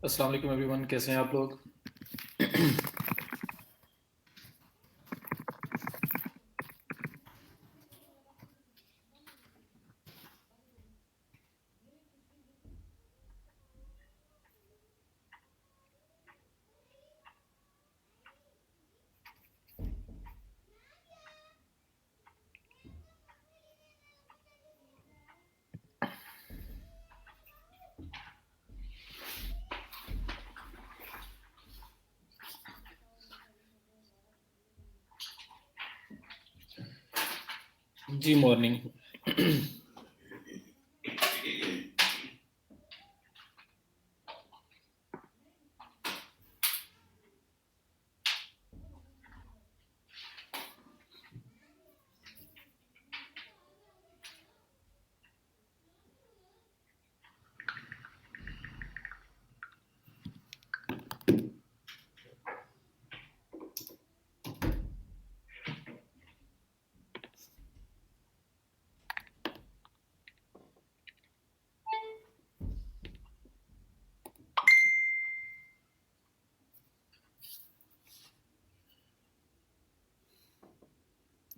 अस्सलाम वालेकुम एवरीवन, कैसे हैं आप लोग। जी मॉर्निंग।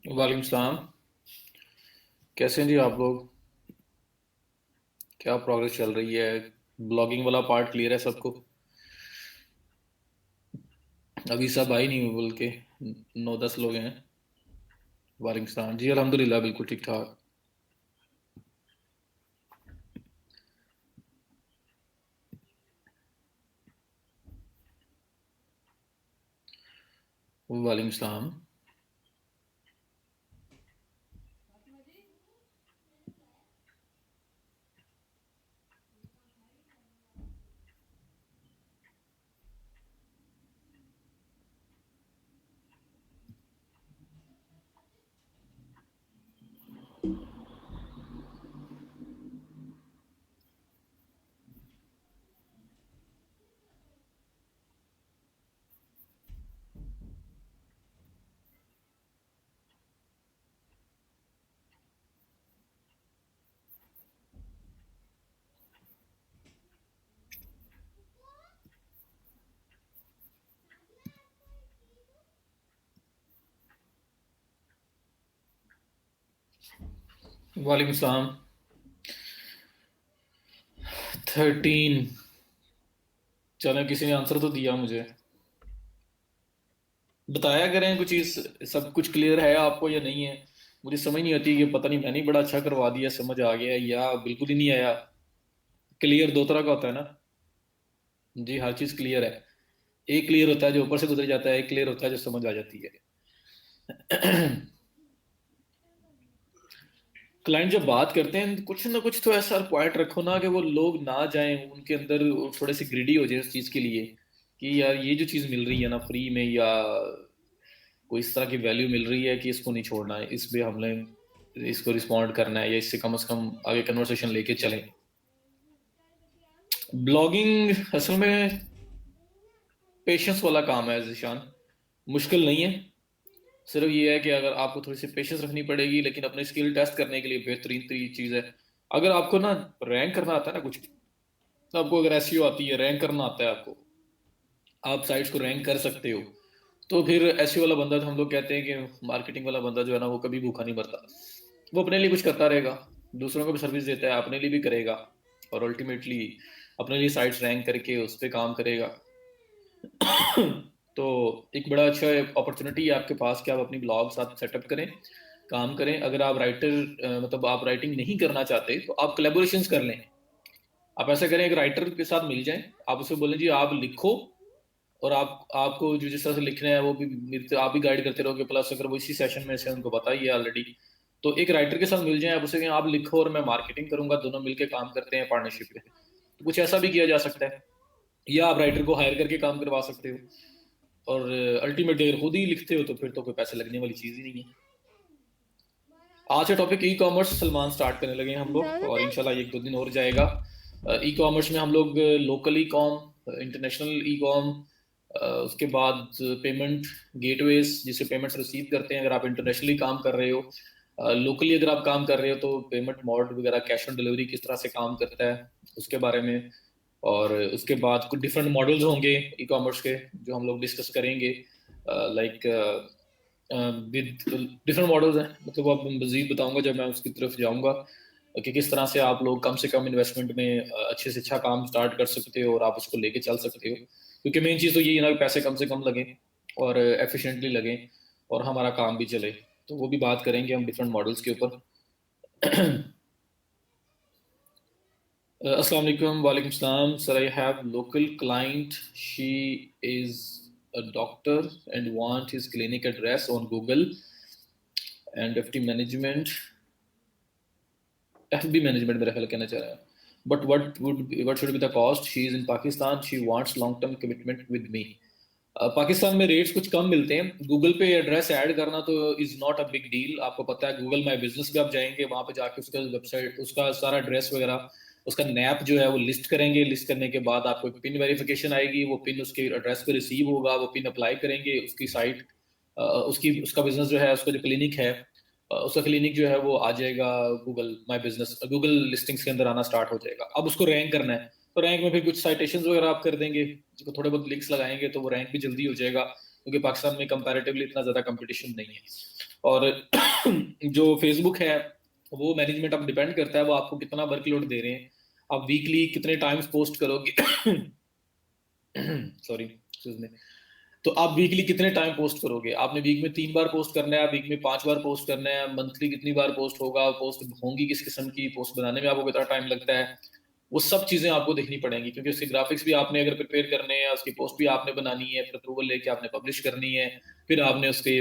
वालेकुम सलाम। कैसे हैं जी आप लोग। क्या प्रोग्रेस चल रही है। ब्लॉगिंग वाला पार्ट क्लियर है सबको। अभी सब आई नहीं बोल के 9-10 लोग हैं। वालेकुम सलाम जी, अल्हम्दुलिल्लाह बिल्कुल ठीक ठाक। वालेकुम सलाम। वालेकुम सलाम। 13। चलो किसी ने आंसर तो दिया मुझे। बताया करें कुछ चीज़। सब कुछ क्लियर है आपको या नहीं है। मुझे समझ नहीं आती कि पता नहीं मैंने ही बड़ा अच्छा करवा दिया, समझ आ गया या बिल्कुल ही नहीं आया। क्लियर दो तरह का होता है ना। जी हर चीज़ क्लियर है। एक क्लियर होता है जो ऊपर से गुजर जाता है, एक क्लियर होता है जो समझ आ जाती है। क्लाइंट जब बात करते हैं कुछ ना कुछ तो ऐसा पॉइंट रखो ना कि वो लोग ना जाएं उनके अंदर, थोड़े से ग्रीडी हो जाए उस चीज़ के लिए कि यार ये जो चीज़ मिल रही है ना फ्री में, या कोई इस तरह की वैल्यू मिल रही है कि इसको नहीं छोड़ना है, इस पे हमने इसको रिस्पॉन्ड करना है या इससे कम से कम आगे कन्वर्सेशन लेके चलें। ब्लॉगिंग असल में पेशेंस वाला काम है जिशान। मुश्किल नहीं है। सिर्फ ये है कि अगर आपको थोड़ी सी पेशेंस रखनी पड़ेगी, लेकिन अपने स्किल टेस्ट करने के लिए बेहतरीन तरीन चीज़ है। अगर आपको ना रैंक करना आता है ना कुछ, तो आपको अगर एसईओ आती है, रैंक करना आता है आपको, आप साइट्स को रैंक कर सकते हो, तो फिर एसईओ वाला बंदा, तो हम लोग कहते हैं कि मार्केटिंग वाला बंदा जो है ना वो कभी भूखा नहीं मरता। वो अपने लिए कुछ करता रहेगा, दूसरों को भी सर्विस देता है, अपने लिए भी करेगा, और अल्टीमेटली अपने लिए साइट्स रैंक करके उस पर काम करेगा। तो एक बड़ा अच्छा अपॉर्चुनिटी है आपके पास कि आप अपनी ब्लॉग्स आप सेटअप करें, काम करें। अगर आप राइटर मतलब आप राइटिंग नहीं करना चाहते तो आप कोलेबोरेशंस कर लें। आप ऐसा करें, एक राइटर के साथ मिल जाएं, आप उसे बोलें जी आप लिखो, और आप आपको जो जिस तरह से लिखना है वो भी आप भी गाइड करते रहोगे, प्लस अगर वो इसी सेशन में से उनको पता ही है ऑलरेडी, तो एक राइटर के साथ मिल जाएं, आप उसे कहें आप लिखो और मैं मार्केटिंग करूंगा, दोनों मिलकर काम करते हैं पार्टनरशिप पे। तो कुछ ऐसा भी किया जा सकता है, या आप राइटर को हायर करके काम करवा सकते हो। और अल्टीमेटली अगर खुद ही लिखते हो तो फिर तो कोई पैसे लगने वाली चीज़ ही नहीं है। आज का topic e commerce Salman start करने लगे हैं हम लोग, और इंशाल्लाह ये 1-2 दिन और जाएगा। ई कॉमर्स में हम लोग local e com, international e com, उसके बाद पेमेंट गेटवेज जिससे पेमेंट्स रिसीव करते हैं अगर आप इंटरनेशनली काम कर रहे हो। लोकली अगर आप काम कर रहे हो तो पेमेंट मोड वगैरह, कैश ऑन डिलीवरी किस तरह से काम करता है उसके बारे में। और उसके बाद कुछ डिफरेंट मॉडल्स होंगे ई कॉमर्स के जो हम लोग डिस्कस करेंगे, लाइक विद डिफरेंट मॉडल्स हैं, मतलब अब मजीद बताऊंगा जब मैं उसकी तरफ जाऊंगा कि किस तरह से आप लोग कम से कम इन्वेस्टमेंट में अच्छे से अच्छा काम स्टार्ट कर सकते हो और आप उसको लेके चल सकते हो। क्योंकि मेन चीज़ तो ये है ना कि पैसे कम से कम लगें और एफिशिएंटली लगें और हमारा काम भी चले। तो वो भी बात करेंगे हम डिफरेंट मॉडल्स के ऊपर। अस्सलाम वालेकुम। वालेकुम सलाम sir, I have local client, she is a doctor and want his clinic address on Google and FB management मेरा ख्याल कहना चाह रहा है। But what should be the cost? She is in Pakistan. She wants long term commitment with me. Pakistan में rates कुछ कम मिलते हैं। गूगल पे एड्रेस ऐड करना तो is not a big deal. आपको पता है गूगल माई बिजनेस पे आप जाएंगे, वहां पे जाके उसका वेबसाइट, उसका सारा एड्रेस वगैरह, उसका नैप जो है वो लिस्ट करेंगे। लिस्ट करने के बाद आपको एक पिन वेरिफिकेशन आएगी, वो पिन उसके एड्रेस पे रिसीव होगा, वो पिन अप्लाई करेंगे, उसकी साइट, उसकी उसका बिजनेस जो है, उसका जो क्लिनिक है, उसका क्लिनिक जो है वो आ जाएगा Google my business, Google listings के अंदर आना स्टार्ट हो जाएगा। अब उसको रैंक करना है, तो रैंक में फिर कुछ साइटेशन वगैरह आप कर देंगे, जिसको थोड़े बहुत लिंक्स लगाएंगे तो वो रैंक भी जल्दी हो जाएगा, क्योंकि पाकिस्तान में कंपैरेटिवली इतना ज़्यादा कंपटीशन नहीं है। और जो फेसबुक है वो मैनेजमेंट अब डिपेंड करता है वो आपको कितना वर्कलोड दे रहे हैं, आप वीकली कितने टाइम्स पोस्ट करोगे। Sorry, excuse me. तो आप वीकली कितने टाइम पोस्ट करोगे? आपने वीक में 3 बार पोस्ट करना है, वीक में 5 बार पोस्ट करना है, मंथली कितनी बार पोस्ट होगा, पोस्ट होंगी किस किस्म की, पोस्ट बनाने में आपको कितना टाइम लगता है, वो सब चीजें आपको देखनी पड़ेंगी, क्योंकि उसके ग्राफिक्स भी आपने अगर प्रिपेयर करने हैं, उसकी पोस्ट भी आपने बनानी है, फिर अप्रूवल लेके आपने पब्लिश करनी है, फिर आपने उसके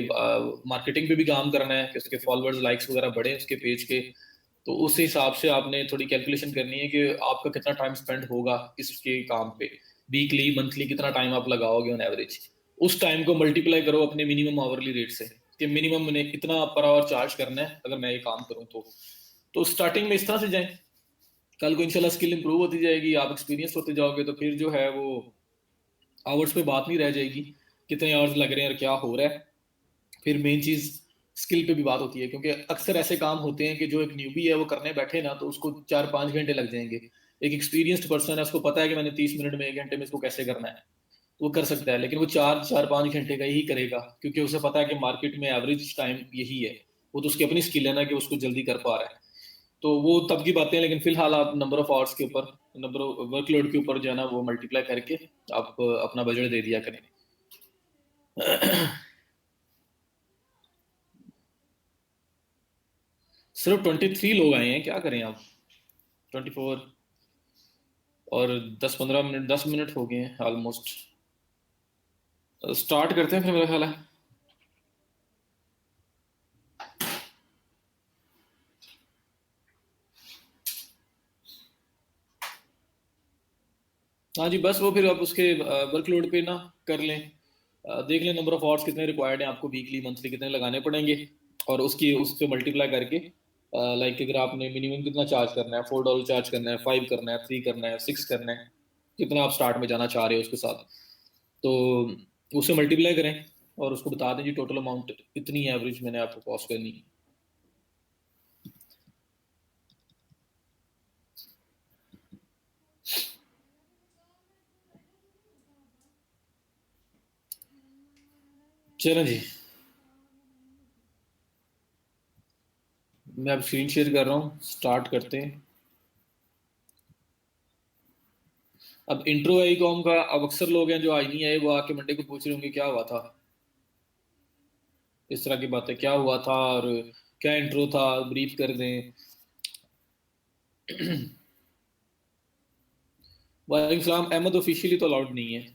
मार्केटिंग पे भी काम करना है कि उसके फॉलोअर्स लाइक्स वगैरह बढ़े उसके पेज के। तो उस हिसाब से आपने थोड़ी कैलकुलेशन करनी है कि आपका कितना टाइम स्पेंड होगा इसके काम पे, वीकली मंथली कितना टाइम आप लगाओगे ऑन एवरेज। उस टाइम को मल्टीप्लाई करो अपने मिनिमम आवरली रेट से कि मिनिमम मैंने इतना पर आवर चार्ज करना है अगर मैं ये काम करूँ तो स्टार्टिंग में इस तरह से जाएं। कल को इंशाल्लाह स्किल इंप्रूव होती जाएगी, आप एक्सपीरियंस होते जाओगे, तो फिर जो है वो आवर्स पे बात नहीं रह जाएगी कितने आवर्स लग रहे हैं और क्या हो रहा है। फिर मेन चीज स्किल पे भी बात होती है, क्योंकि अक्सर ऐसे काम होते हैं कि जो एक न्यूबी है वो करने बैठे ना तो उसको 4-5 घंटे लग जाएंगे। एक एक्सपीरियंस्ड पर्सन है, उसको पता है कि मैंने 30 मिनट में 1 घंटे में इसको कैसे करना है, वो कर सकता है, लेकिन वो 4-4-5 घंटे का ही करेगा, क्योंकि उसे पता है कि मार्केट में एवरेज टाइम यही है। वो तो उसकी अपनी स्किल है ना कि उसको जल्दी कर पा रहा है। तो वो तब की बातें हैं, लेकिन फिलहाल आप नंबर ऑफ आवर्स के ऊपर, नंबर ऑफ वर्कलोड के ऊपर जो है ना वो मल्टीप्लाई करके आप अपना बजट दे दिया करें। सिर्फ 23 लोग आए हैं, क्या करें आप? 24 और 10-15 मिनट, 10 मिनट हो गए हैं ऑलमोस्ट। स्टार्ट करते हैं फिर, मेरा ख्याल है। हाँ जी, बस वो फिर आप उसके वर्कलोड पे ना कर लें, देख लें नंबर ऑफ आवर्स कितने रिक्वायर्ड हैं आपको, वीकली मंथली कितने लगाने पड़ेंगे, और उसकी उससे मल्टीप्लाई करके, लाइक अगर आपने मिनिमम कितना चार्ज करना है, $4 चार्ज करना है, 5 करना है, 3 करना है, 6 करना है, कितना आप स्टार्ट में जाना चाह रहे हो उसके साथ, तो उससे मल्टीप्लाई करें और उसको बता दें जी टोटल अमाउंट इतनी एवरेज मैंने आपको कॉस्ट करनी है। चलें जी, मैं अब स्क्रीन शेयर कर रहा हूँ, स्टार्ट करते हैं। अब इंट्रो आई कॉम का, अब अक्सर लोग हैं जो आज नहीं आए, वो आके मंडे को पूछ रहे होंगे क्या हुआ था, इस तरह की बातें, क्या हुआ था और क्या इंट्रो था, ब्रीफ कर दें। वालेकुम सलाम। अहमद ऑफिशियली तो अलाउड नहीं है।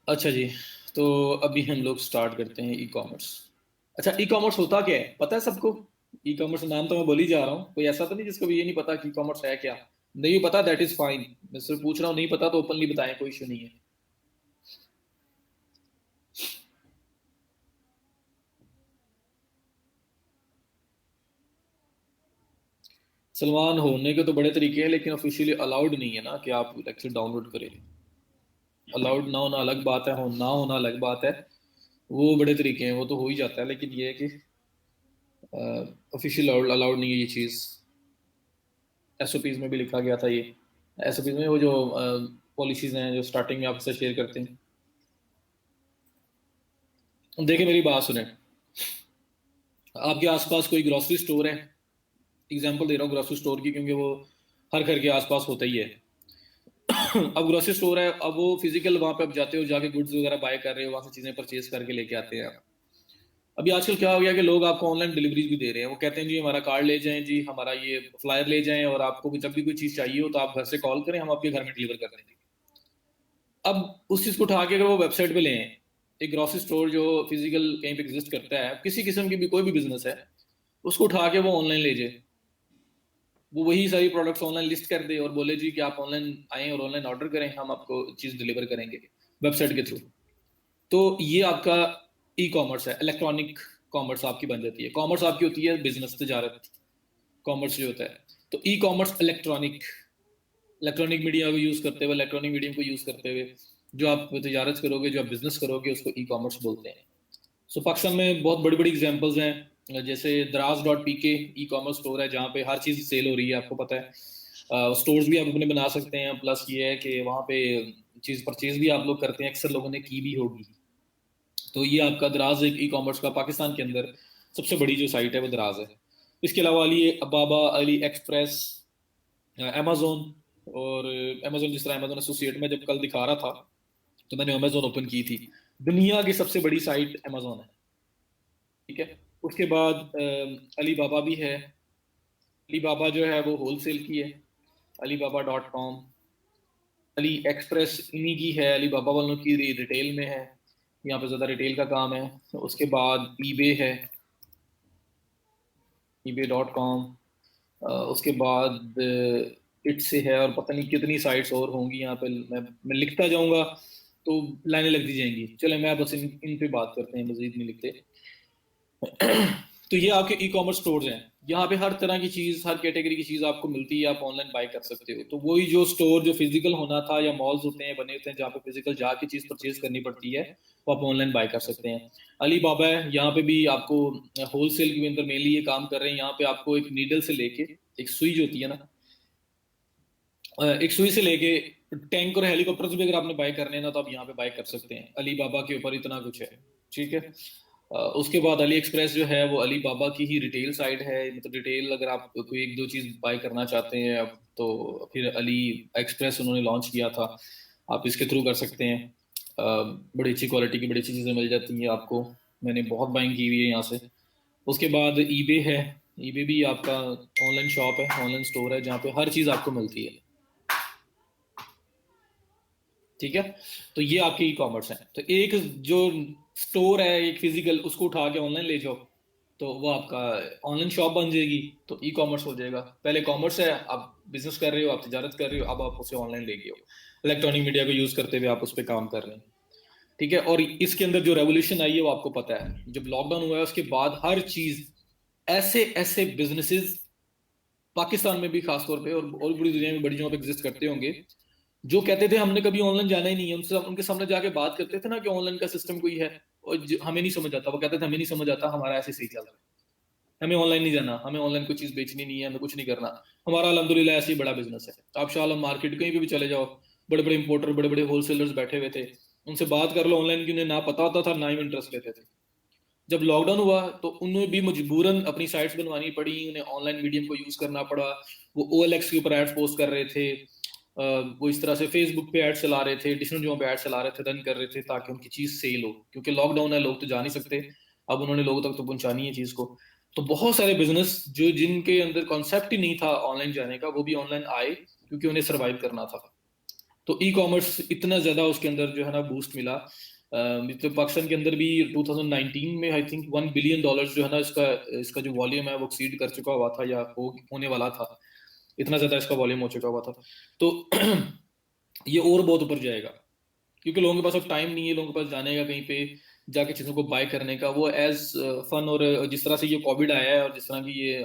अच्छा जी, तो अभी हम लोग स्टार्ट करते हैं ई कॉमर्स। अच्छा, ई कॉमर्स होता क्या है पता है सबको? ई कॉमर्स नाम तो मैं बोल ही जा रहा हूँ, कोई ऐसा तो नहीं जिसको भी ये नहीं पता कि ई कॉमर्स है क्या? नहीं पता, दैट इज फाइन। मैं सिर्फ पूछ रहा हूँ, नहीं पता तो ओपनली बताएं, कोई इशू नहीं है। सलमान होने के तो बड़े तरीके हैं, लेकिन ऑफिशियली अलाउड नहीं है ना कि आप लेक्चर डाउनलोड करें। अलाउड ना होना अलग बात है, हो ना होना अलग बात है। वो बड़े तरीके हैं, वो तो हो ही जाता है, लेकिन ये है कि ऑफिशियल अलाउड नहीं है ये चीज़। एसओपीज में भी लिखा गया था ये। एसओपीज में वो जो पॉलिसीज हैं जो स्टार्टिंग में आपसे शेयर करते हैं। देखिए मेरी बात सुने, आपके आसपास कोई ग्रोसरी स्टोर है, एग्जांपल दे रहा हूँ ग्रोसरी स्टोर की, क्योंकि वो हर घर के आसपास होता ही है। अब ग्रोसरी स्टोर है, अब वो फिजिकल वहां पे आप जाते हो, जाके गुड्स वगैरह बाय कर रहे हो, वहां से चीजें परचेज करके लेके आते हैं। अभी आजकल क्या हो गया कि लोग आपको ऑनलाइन डिलीवरीज भी दे रहे हैं। वो कहते हैं जी हमारा कार्ड ले जाएं, जी हमारा ये फ्लायर ले जाएं, और आपको जब भी कोई चीज चाहिए हो तो आप घर से कॉल करें, हम आपके घर में डिलीवर कर देंगे। अब उस चीज को उठा के अगर वो वेबसाइट पे लें, एक ग्रोसरी स्टोर जो फिजिकल कहीं पे एग्जिस्ट करता है, किसी किस्म की भी कोई भी बिजनेस है, उसको उठा के वो ऑनलाइन ले जाए, वो वही सारी प्रोडक्ट्स ऑनलाइन लिस्ट कर दे और बोले जी कि आप ऑनलाइन आएं और ऑनलाइन ऑर्डर करें, हम आपको चीज डिलीवर करेंगे वेबसाइट के थ्रू। तो ये आपका ई कॉमर्स है, इलेक्ट्रॉनिक कॉमर्स आपकी बन जाती है। कॉमर्स आपकी होती है बिजनेस, तजारत। कॉमर्स जो होता है, तो e commerce electronic, electronic media को यूज करते हुए, इलेक्ट्रॉनिक मीडियम को यूज करते हुए जो आप तजारत करोगे, जो आप बिजनेस करोगे, उसको ई कॉमर्स बोलते हैं। सो पाकिस्तान में बहुत बड़ी बड़ी एग्जांपल्स हैं, जैसे दराज डॉट पी के ई कॉमर्स स्टोर है, जहाँ पे हर चीज़ सेल हो रही है, आपको पता है। स्टोर्स भी आप अपने बना सकते हैं, प्लस ये है कि वहाँ पे चीज़ परचेज भी आप लोग करते हैं, अक्सर लोगों ने की भी होगी। तो ये आपका दराज एक ई कॉमर्स का पाकिस्तान के अंदर सबसे बड़ी जो साइट है वो दराज है। इसके अलावा अली बाबा, अली एक्सप्रेस, अमेजोन, और अमेजोन, जिस तरह अमेजोन एसोसिएट में जब कल दिखा रहा था तो मैंने अमेजोन ओपन की थी। दुनिया की सबसे बड़ी साइट अमेजोन है, ठीक है। उसके बाद अली बाबा भी है। अली बाबा जो है वो होलसेल की है, अली बाबा डॉट कॉम। अली एक्सप्रेस इन्हीं की है, अली बाबा वालों की रिटेल में है, यहाँ पे ज़्यादा रिटेल का काम है। तो उसके बाद ईबे है, ईबे डॉट कॉम। उसके बाद इट से है, और पता नहीं कितनी साइट्स और होंगी यहाँ पे। मैं लिखता जाऊंगा तो लाइनें लगती जाएंगी। चले मैं बस इन पे बात करते हैं, मजीद नहीं लिखते। तो ये आपके ई कॉमर्स स्टोर्स हैं, यहाँ पे हर तरह की चीज, हर कैटेगरी की चीज आपको मिलती है, आप ऑनलाइन बाय कर सकते हो। तो वही जो स्टोर जो फिजिकल होना था, या मॉल्स होते हैं बने होते हैं जहाँ पे फिजिकल जाके चीज परचेज करनी पड़ती है, वो आप ऑनलाइन बाय कर सकते हैं। अली बाबा है, यहाँ पे भी आपको होलसेल के अंदर मेनली ये काम कर रहे हैं। यहाँ पे आपको एक नीडल से लेके, एक सुई जो होती है ना, एक सुई से लेके टैंक और हेलीकॉप्टर्स भी अगर आपने बाय करने हैं ना, तो आप यहाँ पे बाय कर सकते हैं। अली बाबा के ऊपर इतना कुछ है, ठीक है। उसके बाद अली एक्सप्रेस जो है वो अली बाबा की ही रिटेल साइट है। मतलब रिटेल अगर आप कोई एक दो चीज बाय करना चाहते हैं अब, तो फिर अली एक्सप्रेस उन्होंने लॉन्च किया था, आप इसके थ्रू कर सकते हैं। बड़ी अच्छी क्वालिटी की बड़ी अच्छी चीज़ें मिल जाती हैं आपको। मैंने बहुत बाइंग की हुई है यहाँ से। उसके बाद ईबे है, ईबे भी आपका ऑनलाइन शॉप है, ऑनलाइन स्टोर है, जहाँ पे हर चीज़ आपको मिलती है, ठीक है। तो ये आपके ई कॉमर्स है। तो एक जो स्टोर है एक फिजिकल, उसको उठा के ऑनलाइन ले जाओ, तो वो आपका ऑनलाइन शॉप बन जाएगी, तो ई कॉमर्स हो जाएगा। पहले कॉमर्स है, आप बिजनेस कर रहे हो, आप तजारत कर रहे हो, अब आप उसे ऑनलाइन ले गए हो, इलेक्ट्रॉनिक मीडिया को यूज करते हुए आप उस पर काम कर रहे हैं, ठीक है। और इसके अंदर जो रेवोल्यूशन आई है वो आपको पता है, जब लॉकडाउन हुआ है उसके बाद हर चीज, ऐसे ऐसे बिजनेसेस पाकिस्तान में भी खासतौर पे, और पूरी दुनिया में बड़ी जगहों पे एग्जिस्ट करते होंगे, जो कहते थे हमने कभी ऑनलाइन जाना ही नहीं है, उनसे उनके सामने जाके बात करते थे ना कि ऑनलाइन का सिस्टम कोई है, और हमें नहीं समझ आता, वो कहते थे हमें नहीं समझ आता, हमारा ऐसे सही चल रहा है, हमें ऑनलाइन नहीं जाना, हमें ऑनलाइन कोई चीज बेचनी नहीं है, हमें कुछ नहीं करना, हमारा अल्हम्दुलिल्लाह ऐसे ही बड़ा बिजनेस है। आप शाह मार्केट कहीं पे भी चले जाओ, बड़े बड़े इंपोर्टर, बड़े बड़े होलसेलर्स बैठे हुए थे, उनसे बात कर लो ऑनलाइन की, उन्हें ना पता होता था, ना ही इंटरेस्ट लेते थे। जब लॉकडाउन हुआ तो उन्हें भी मजबूरन अपनी साइट्स बनवानी पड़ी, उन्हें ऑनलाइन मीडियम को यूज करना पड़ा। वो OLX के ऊपर एड्स पोस्ट कर रहे थे, वो इस तरह से फेसबुक पे एड्स चला रहे थे, डिफरेंट जगहों पे एड्स चला रहे थे, रन कर रहे थे, ताकि उनकी चीज सेल हो, क्योंकि लॉकडाउन है, लोग तो जा नहीं सकते। अब उन्होंने लोगों तक तो पहुंचानी है चीज को। तो बहुत सारे बिजनेस जो जिनके अंदर कॉन्सेप्ट ही नहीं था ऑनलाइन जाने का, वो भी ऑनलाइन आए, क्योंकि उन्हें सर्वाइव करना था। तो ई कॉमर्स इतना ज्यादा उसके अंदर जो है ना बूस्ट मिला। तो पाकिस्तान के अंदर भी 2019 में आई थिंक $1 बिलियन जो है ना, इसका इसका जो वॉल्यूम है वो एक्सीड कर चुका हुआ था, या होने वाला था। इतना ज्यादा इसका वॉल्यूम हो चुका हुआ था। तो ये और बहुत ऊपर जाएगा, क्योंकि लोगों के पास अब टाइम नहीं है, लोगों के पास जाने का, कहीं पे जाके चीज़ों को बाय करने का। वो एज फन, और जिस तरह से ये कोविड आया है, और जिस तरह की ये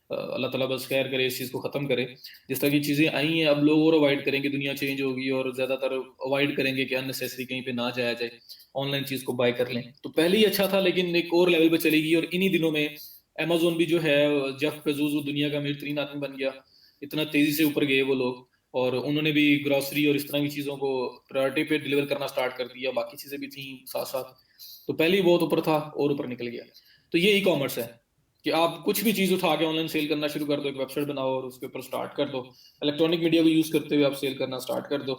अल्लाह ताला बस खैर करे, इस चीज़ को ख़त्म करे। जिस तरह की चीज़ें आई हैं अब लोग और अवॉइड करेंगे, दुनिया चेंज होगी और ज़्यादातर अवॉइड करेंगे कि अननेसेसरी कहीं पे ना जाया जाए, ऑनलाइन चीज़ को बाय कर लें। तो पहले ही अच्छा था, लेकिन एक और लेवल पे चलेगी। और इन्हीं दिनों में अमेजोन भी जो है, जेफ बेजोस वो दुनिया का अमीर तरीन आदमी बन गया, इतना तेजी से ऊपर गए वो लोग। और उन्होंने भी ग्रोसरी और इस तरह की चीज़ों को प्रायोरिटी पे डिलीवर करना स्टार्ट कर दिया, बाकी चीज़ें भी थी साथ साथ। तो पहले ही बहुत ऊपर था और ऊपर निकल गया। तो ये ई कॉमर्स है कि आप कुछ भी चीज़ उठा के ऑनलाइन सेल करना शुरू कर दो, एक वेबसाइट बनाओ और उसके ऊपर स्टार्ट कर दो, इलेक्ट्रॉनिक मीडिया को यूज़ करते हुए आप सेल करना स्टार्ट कर दो,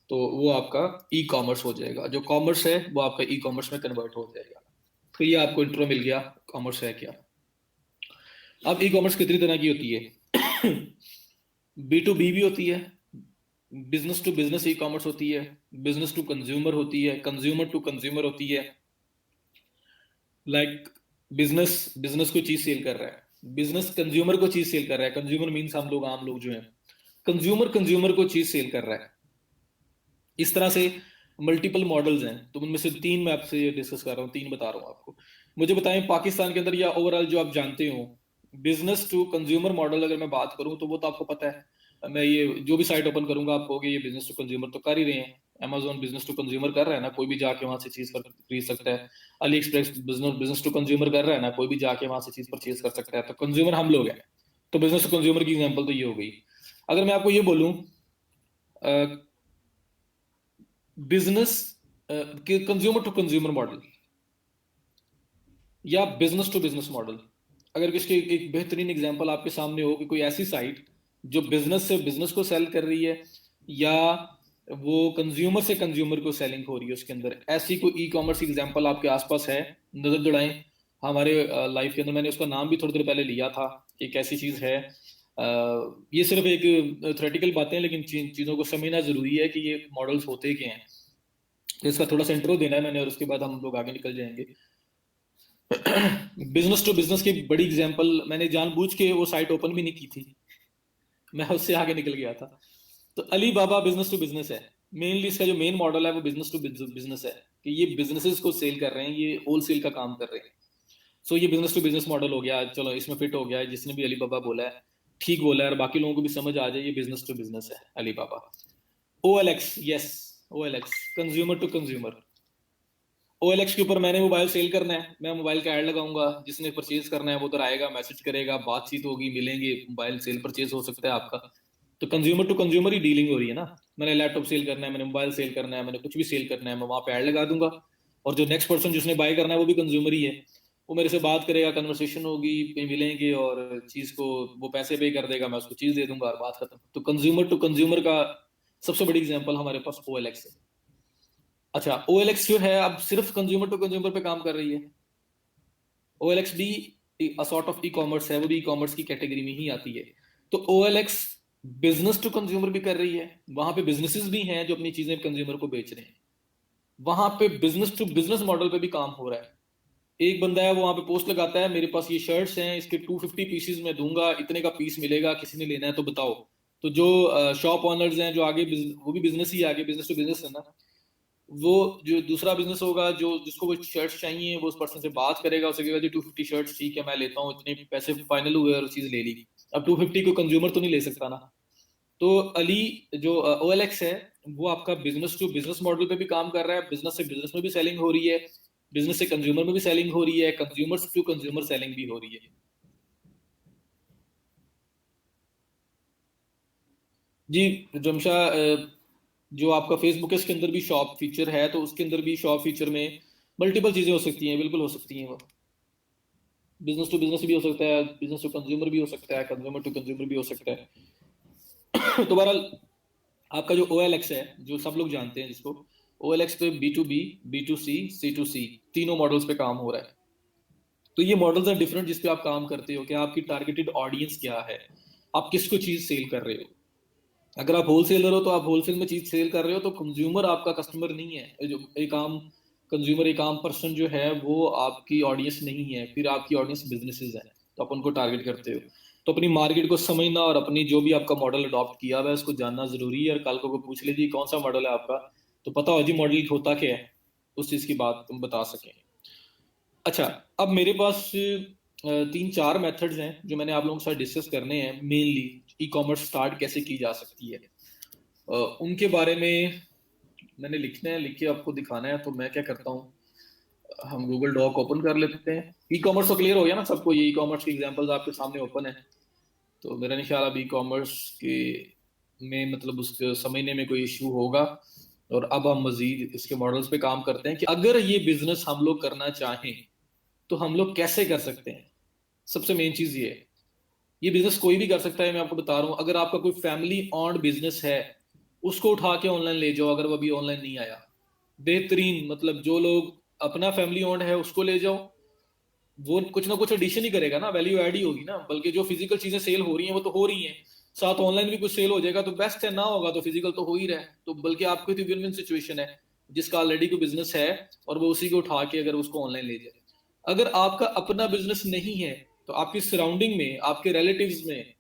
तो वो आपका ई कॉमर्स हो जाएगा। जो कॉमर्स है वो आपका ई कॉमर्स में कन्वर्ट हो जाएगा। तो ये आपको इंट्रो मिल गया कॉमर्स है क्या। अब ई कॉमर्स कितनी तरह की होती है? बी टू बी भी होती है, business to business E commerce होती है, बिजनेस टू कंज्यूमर होती है, कंज्यूमर टू कंज्यूमर होती है। लाइक बिजनेस बिजनेस को चीज सेल कर रहा है, बिजनेस कंज्यूमर को चीज सेल कर रहा है, कंज्यूमर मीन्स हम लोग आम लोग जो हैं, कंज्यूमर कंज्यूमर को चीज सेल कर रहा है। इस तरह से मल्टीपल मॉडल्स हैं, तो उनमें से तीन मैं आपसे डिस्कस कर रहा हूँ, तीन बता रहा हूँ आपको। मुझे बताएं पाकिस्तान के अंदर या ओवरऑल जो आप जानते हो बिजनेस टू कंज्यूमर मॉडल अगर मैं बात करूँ तो वो तो आपको पता है। मैं ये जो भी साइट ओपन करूंगा आप कहोगे ये बिजनेस टू कंज्यूमर तो कर ही रहे हैं। अमेजोन बिजनेस टू कंज्यूमर कर रहा है ना, कोई भी जाके वहां से चीज खरीद सकता है। AliExpress business business to consumer कर रहा है ना, कोई भी जाके वहां से चीज परचेज कर सकता है। तो कंज्यूमर हम लोग हैं, तो बिजनेस टू कंज्यूमर की एग्जाम्पल तो ये हो गई। अगर मैं आपको ये बोलूं business consumer to consumer model या बिजनेस टू बिजनेस मॉडल, अगर इसके एक बेहतरीन एग्जांपल आपके सामने हो कि कोई ऐसी साइट जो बिजनेस से बिजनेस को सेल कर रही है या वो कंज्यूमर से कंज्यूमर को सेलिंग हो रही है, उसके अंदर ऐसी कोई ई कॉमर्स एग्जांपल आपके आसपास है, नजर दौड़ाएं। हमारे लाइफ के अंदर मैंने उसका नाम भी थोड़ी देर पहले लिया था, एक ऐसी चीज है। ये सिर्फ एक थ्योरेटिकल बातें हैं, लेकिन चीजों को समझना जरूरी है कि ये मॉडल्स होते क्या हैं। तो इसका थोड़ा सा इंट्रो देना है मैंने और उसके बाद हम लोग आगे निकल जाएंगे। बिजनेस टू बिजनेस की बड़ी एग्जांपल मैंने जानबूझ के वो साइट ओपन भी नहीं की थी, मैं उससे आगे निकल गया था। तो अली बाबा बिजनेस टू बिजनेस है। मेनली इसका जो मेन मॉडल है वो बिजनेस टू बिजनेस है कि ये बिजनेसेस को सेल कर रहे हैं, ये होलसेल का काम कर रहे हैं। सो ये बिजनेस टू बिजनेस मॉडल हो गया, चलो इसमें फिट हो गया है, जिसने भी अली बाबा बोला है ठीक बोला है और बाकी लोगों को भी समझ आ जाए ये बिजनेस टू बिजनेस है Alibaba. OLX, yes, OLX consumer to consumer. OLX के ऊपर मैंने मोबाइल सेल करना है, मैं मोबाइल का ऐड लगाऊंगा, जिसने परचेज करना है वो उधर आएगा, मैसेज करेगा, बातचीत होगी, मिलेंगे, मोबाइल सेल परचेज हो सकता है आपका। तो कंज्यूमर टू कंज्यूमर ही डीलिंग हो रही है ना। मैंने लैपटॉप सेल करना है, मैंने मोबाइल सेल करना है, मैंने कुछ भी सेल करना है, मैं वहां पे ऐड लगा दूंगा। और जो नेक्स्ट पर्सन जिसने बाय करना है वो भी कंज्यूमर ही है, वो मेरे से बात करेगा, कन्वर्सेशन होगी, कहीं मिलेंगे और चीज को वो पैसे पे कर देगा, मैं उसको चीज दे दूंगा और बात खत्म। तो कंज्यूमर टू कंज्यूमर का सबसे बड़ी एग्जाम्पल हमारे पास OLX है। अच्छा, OLX जो है अब सिर्फ कंज्यूमर टू कंज्यूमर पे काम कर रही है। OLX भी सॉर्ट ऑफ ई कॉमर्स है, वो भी ई कॉमर्स की कैटेगरी में ही आती है। तो OLX बिजनेस टू कंज्यूमर भी कर रही है, वहां पे बिजनेसेस भी हैं जो अपनी चीजें कंज्यूमर को बेच रहे हैं, वहां पे बिजनेस टू बिजनेस मॉडल पे भी काम हो रहा है। एक बंदा है वो वहां पे पोस्ट लगाता है, मेरे पास ये शर्ट्स हैं, इसके 250 पीसेस मैं दूंगा, इतने का पीस मिलेगा, किसी ने लेना है तो बताओ। तो जो शॉप ऑनर्स हैं जो आगे वो भी बिजनेस ही आगे बिजनेस टू बिजनेस है ना, वो जो दूसरा बिजनेस होगा जो जिसको वो शर्ट्स चाहिए वो उस पर्सन से बात करेगा, उसे कहेगा जी 250 शर्ट्स ठीक है मैं लेता हूँ, इतने पैसे फाइनल हुए और चीज ले ली। अब 250 को कंज्यूमर तो नहीं ले सकता ना। तो अली जो OLX है वो आपका बिजनेस टू बिजनेस मॉडल पे भी काम कर रहा है, बिजनेस से बिजनेस में भी सेलिंग हो रही है, बिजनेस से कंज्यूमर में भी सेलिंग हो रही है, कंज्यूमर टू कंज्यूमर सेलिंग भी हो रही है। जी जमशा, जो आपका फेसबुक है इसके अंदर भी शॉप फीचर है, तो उसके अंदर भी शॉप फीचर में मल्टीपल चीजें हो सकती हैं, बिल्कुल हो सकती हैं। वो बिजनेस टू बिजनेस भी हो सकता है, बिजनेस टू कंज्यूमर भी हो सकता है, कंज्यूमर टू कंज्यूमर भी हो सकता है। तो बहरहाल आपका जो OLX है जो सब लोग जानते हैं जिसको, OLX पे B2B, B2C, C2C तीनों मॉडल्स पे काम हो रहा है। तो ये मॉडल्स हैं डिफरेंट जिस पे आप काम करते हो कि आपकी टारगेटेड ऑडियंस क्या है, आप किसको चीज सेल कर रहे हो। अगर आप होलसेलर हो तो आप होलसेल में चीज सेल कर रहे हो, तो कंज्यूमर आपका कस्टमर नहीं है, जो एक आम कंज्यूमर एक आम पर्सन जो है वो आपकी ऑडियंस नहीं है, फिर आपकी ऑडियंस बिजनेसेस हैं, तो आप उनको टारगेट करते हो। तो अपनी मार्केट को समझना और अपनी जो भी आपका मॉडल अडॉप्ट किया हुआ है उसको जानना जरूरी है। और कल को पूछ लीजिए कौन सा मॉडल है आपका, तो पता हो जी मॉडल होता क्या है, उस चीज की बात तुम बता सकें। अच्छा, अब मेरे पास तीन चार मेथड्स हैं जो मैंने आप लोगों के साथ डिस्कस करने हैं। मेनली ई कॉमर्स स्टार्ट कैसे की जा सकती है, उनके बारे में मैंने लिखना है, लिख के आपको दिखाना है। तो मैं क्या करता हूँ, हम गूगल डॉक ओपन कर लेते हैं। ई कॉमर्स तो क्लियर हो गया ना सबको, ये ई कॉमर्स की एग्जांपल्स आपके सामने ओपन है। तो मेरा नहीं ख्याल अब ई कॉमर्स के में मतलब उसके समझने में कोई इशू होगा। और अब हम मजीद इसके मॉडल्स पे काम करते हैं कि अगर ये बिजनेस हम लोग करना चाहें तो हम लोग कैसे कर सकते हैं। सबसे मेन चीज ये है, ये बिजनेस कोई भी कर सकता है। मैं आपको बता रहा हूँ, अगर आपका कोई फैमिली ऑन्ड बिजनेस है उसको उठा के ऑनलाइन ले जाओ, अगर वो अभी ऑनलाइन नहीं आया। बेहतरीन, मतलब जो लोग अपना फैमिली ऑन्ड है उसको ले जाओ, वो कुछ ना कुछ एडिशन ही करेगा ना, वैल्यू ऐड ही होगी ना। बल्कि जो फिजिकल चीजें सेल हो रही हैं वो तो हो रही हैं, साथ ऑनलाइन भी कुछ सेल हो जाएगा तो बेस्ट है। ना होगा तो फिजिकल तो हो ही रहा है। तो बल्कि आपकी तो विन विन सिचुएशन है, जिसका ऑलरेडी कोई बिजनेस है और वो उसी को उठा के अगर उसको ऑनलाइन ले जाए। अगर आपका अपना बिजनेस नहीं है तो आपकी सराउंडिंग में, आपके रिलेटिव्स में,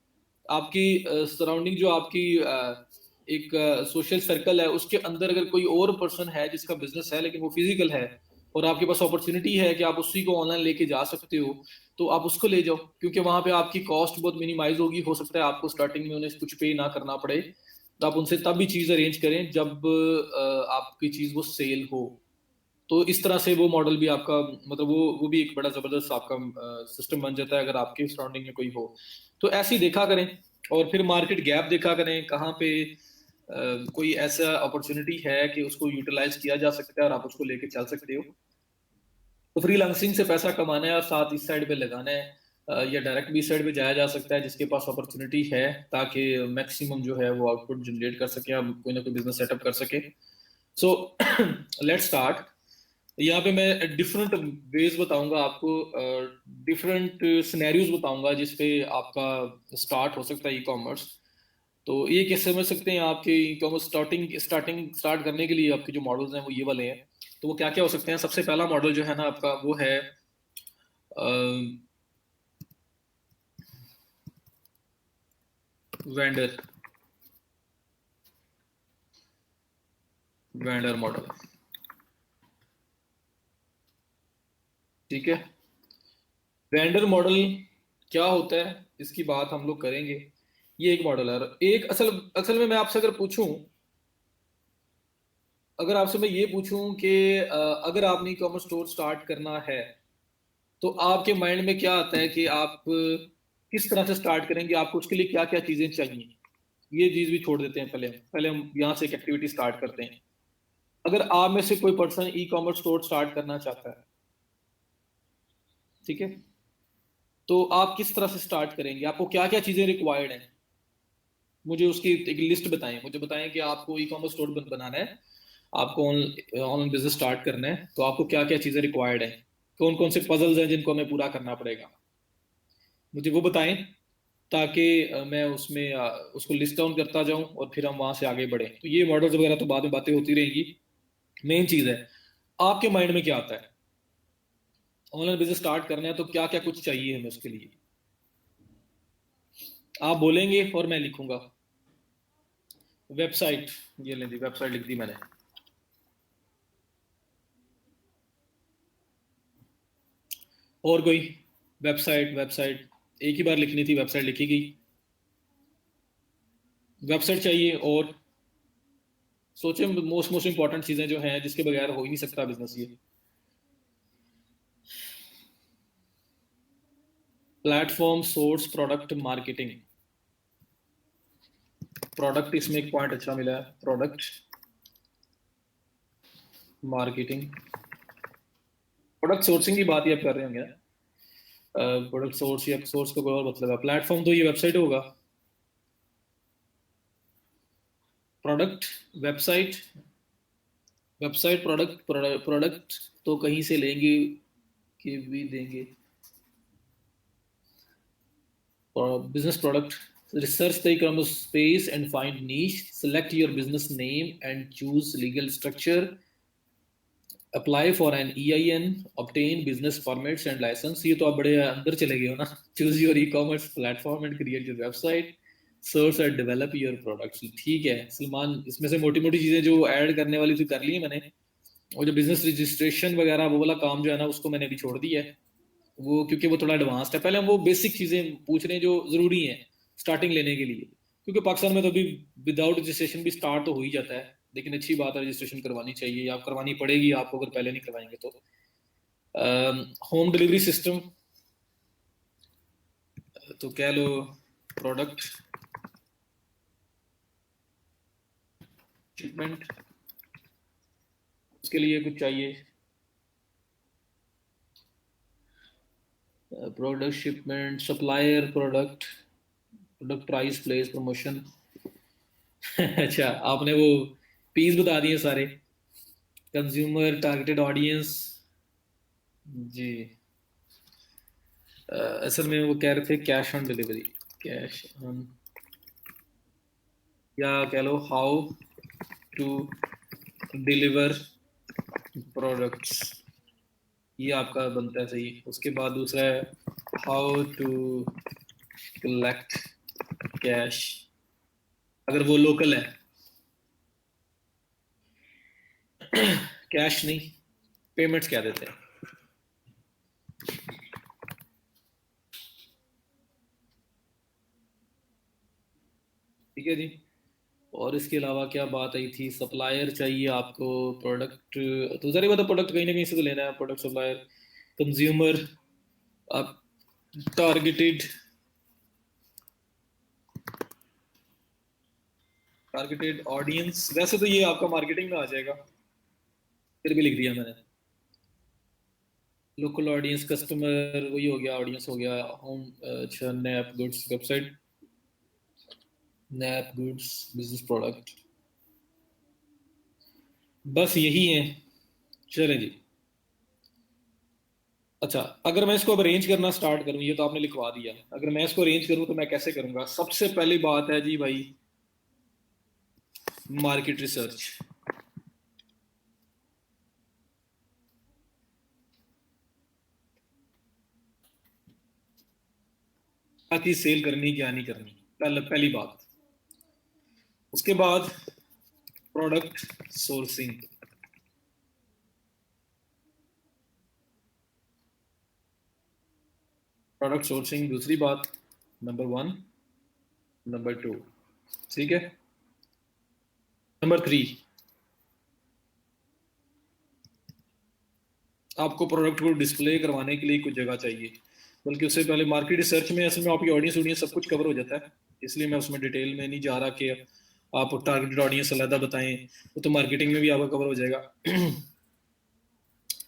आपकी सराउंडिंग जो आपकी एक सोशल सर्कल है उसके अंदर अगर कोई और पर्सन है जिसका बिजनेस है लेकिन वो फिजिकल है, और आपके पास अपॉर्चुनिटी है कि आप उसी को ऑनलाइन लेके जा सकते हो, तो आप उसको ले जाओ। क्योंकि वहां पे आपकी कॉस्ट बहुत मिनिमाइज होगी। हो सकता है आपको स्टार्टिंग में उन्हें कुछ पे ना करना पड़े। तो आप उनसे तब भी चीज अरेंज करें जब आपकी चीज वो सेल हो। तो इस तरह से वो मॉडल भी आपका, मतलब वो भी एक बड़ा जबरदस्त आपका सिस्टम बन जाता है अगर आपके सराउंडिंग में कोई हो। तो ऐसे ही देखा करें। और फिर मार्केट गैप देखा करें, कहाँ पे कोई ऐसा अपॉर्चुनिटी है कि उसको यूटिलाइज किया जा सकता है और आप उसको लेके चल सकते हो। तो फ्रीलांसिंग से पैसा कमाना है और साथ इस साइड पे लगाना है, या डायरेक्ट भी साइड पे जाया जा सकता है जिसके पास अपॉर्चुनिटी है, ताकि मैक्सिमम जो है वो आउटपुट जनरेट कर सके, आप कोई ना कोई बिजनेस सेटअप कर सके। So let's start. यहाँ पे मैं डिफरेंट वेज बताऊंगा आपको, डिफरेंट सिनेरियोज बताऊंगा जिसपे आपका स्टार्ट हो सकता है ई कॉमर्स। तो ये कैसे समझ सकते हैं आपके ई कॉमर्स स्टार्ट करने के लिए आपके जो मॉडल्स हैं वो ये वाले हैं। तो वो क्या क्या हो सकते हैं। सबसे पहला मॉडल जो है ना आपका वो है वेंडर वेंडर मॉडल। ठीक है, वेंडर मॉडल क्या होता है इसकी बात हम लोग करेंगे। ये एक मॉडल है। और एक असल असल में मैं आपसे अगर पूछूं, अगर आपसे मैं ये पूछूं कि अगर आपने ई कॉमर्स स्टोर स्टार्ट करना है तो आपके माइंड में क्या आता है कि आप किस तरह से स्टार्ट करेंगे, आपको उसके लिए क्या क्या चीजें चाहिए। ये चीज भी छोड़ देते हैं, पहले हम यहाँ से एक एक्टिविटी स्टार्ट करते हैं। अगर आप में से कोई पर्सन ई कॉमर्स स्टोर स्टार्ट करना चाहता है, ठीक है, तो आप किस तरह से स्टार्ट करेंगे, आपको क्या क्या चीजें रिक्वायर्ड हैं। मुझे उसकी एक लिस्ट बताएं, मुझे बताएं कि आपको ई कॉमर्स स्टोर बनाना है, आपको ऑनलाइन बिजनेस स्टार्ट करना है, तो आपको क्या क्या चीजें रिक्वायर्ड हैं, कौन कौन से पजल्स हैं जिनको हमें पूरा करना पड़ेगा। मुझे वो बताएं, ताकि मैं उसमें उसको लिस्ट डाउन करता जाऊं और फिर हम वहां से आगे बढ़े। तो ये मॉडल्स वगैरह तो बाद में बातें होती रहेंगी। मेन चीज है, आपके माइंड में क्या आता है। ऑनलाइन बिजनेस स्टार्ट करना है तो क्या क्या कुछ चाहिए हमें उसके लिए, आप बोलेंगे और मैं लिखूंगा। वेबसाइट, ये ले दी वेबसाइट, लिख दी मैंने। और कोई, वेबसाइट वेबसाइट एक ही बार लिखनी थी, वेबसाइट लिखी गई। वेबसाइट चाहिए, और सोचे मोस्ट मोस्ट इंपॉर्टेंट चीजें जो हैं जिसके बगैर हो ही नहीं सकता बिजनेस ये। Platform, source, product, marketing. Product इसमें एक पॉइंट अच्छा मिला है, प्रोडक्ट, मार्केटिंग। प्रोडक्ट सोर्सिंग की बात ही आप कर रहे होंगे ना। प्रोडक्ट सोर्स या सोर्स का कोई और मतलब है। प्लेटफॉर्म तो ये वेबसाइट होगा। Product, website, website, product, product तो कहीं से लेंगे कि भी देंगे। Business product. Research the e-commerce space and find niche. Select your business name and choose legal structure. Apply for an EIN. Obtain business permits and license. ये तो आप बड़े अंदर चले गए हो ना। Choose your e-commerce platform and create your website. Source and develop your products. ठीक है सलमान, इसमें से मोटी मोटी चीजें जो ऐड करने वाली थी कर ली है मैंने। और जो बिजनेस रजिस्ट्रेशन वगैरह वो वाला काम जो है ना उसको मैंने अभी छोड़ दिया है। वो क्योंकि वो थोड़ा एडवांस्ड है, पहले हम वो बेसिक चीजें पूछ रहे हैं जो जरूरी हैं स्टार्टिंग लेने के लिए, क्योंककि पाकिस्तान में तो अभी विदाउट रजिस्ट्रेशन भी स्टार्ट तो हो ही जाता है, लेकिन अच्छी बात है रजिस्ट्रेशन करवानी चाहिए, या करवानी पड़ेगी आपको अगर पहले नहीं करवाएंगे तो। होम डिलीवरी सिस्टम, तो कह लो प्रोडक्ट शिपमेंट, उसके लिए कुछ चाहिए, product shipment, supplier, product, product price, place, promotion. अच्छा, आपने वो पीस बता दिए सारे, कंज्यूमर, टारगेटेड ऑडियंस। जी। असल में वो कह रहे थे cash on delivery, cash on, या कह लो हाउ टू डिलीवर प्रोडक्ट्स, ये आपका बनता है सही। उसके बाद दूसरा है हाउ टू कलेक्ट कैश, अगर वो लोकल है, कैश नहीं, पेमेंट्स क्या देते हैं। ठीक है जी। और इसके अलावा क्या बात आई थी, सप्लायर चाहिए आपको, प्रोडक्ट, तो जरा बता, प्रोडक्ट कहीं ना कहीं से तो लेना है, प्रोडक्ट सप्लायर, कंज्यूमर, आप टारगेटेड, टारगेटेड ऑडियंस, वैसे तो ये आपका मार्केटिंग में आ जाएगा, फिर भी लिख दिया मैंने। लोकल ऑडियंस, कस्टमर वही हो गया, ऑडियंस हो गया, होम, अच्छा, nap goods website, nap goods business product, बस यही है। चले जी। अच्छा, अगर मैं इसको अब अरेंज करना स्टार्ट करूं, ये तो आपने लिखवा दिया, अगर मैं इसको अरेंज करूं तो मैं कैसे करूंगा? सबसे पहली बात है जी भाई, मार्केट रिसर्च। क्या चीज सेल करनी, क्या नहीं करनी, पहली बात। उसके बाद प्रोडक्ट सोर्सिंग, प्रोडक्ट सोर्सिंग दूसरी बात, नंबर वन, नंबर टू, ठीक है। नंबर थ्री, आपको प्रोडक्ट को डिस्प्ले करवाने के लिए कुछ जगह चाहिए, बल्कि उससे पहले मार्केट रिसर्च में असल में आपकी ऑडियंस ऑडियंस सब कुछ कवर हो जाता है, इसलिए मैं उसमें डिटेल में नहीं जा रहा कि आप टारगेटेड ऑडियंस अलग बताएं, वो तो मार्केटिंग में भी आपका कवर हो जाएगा।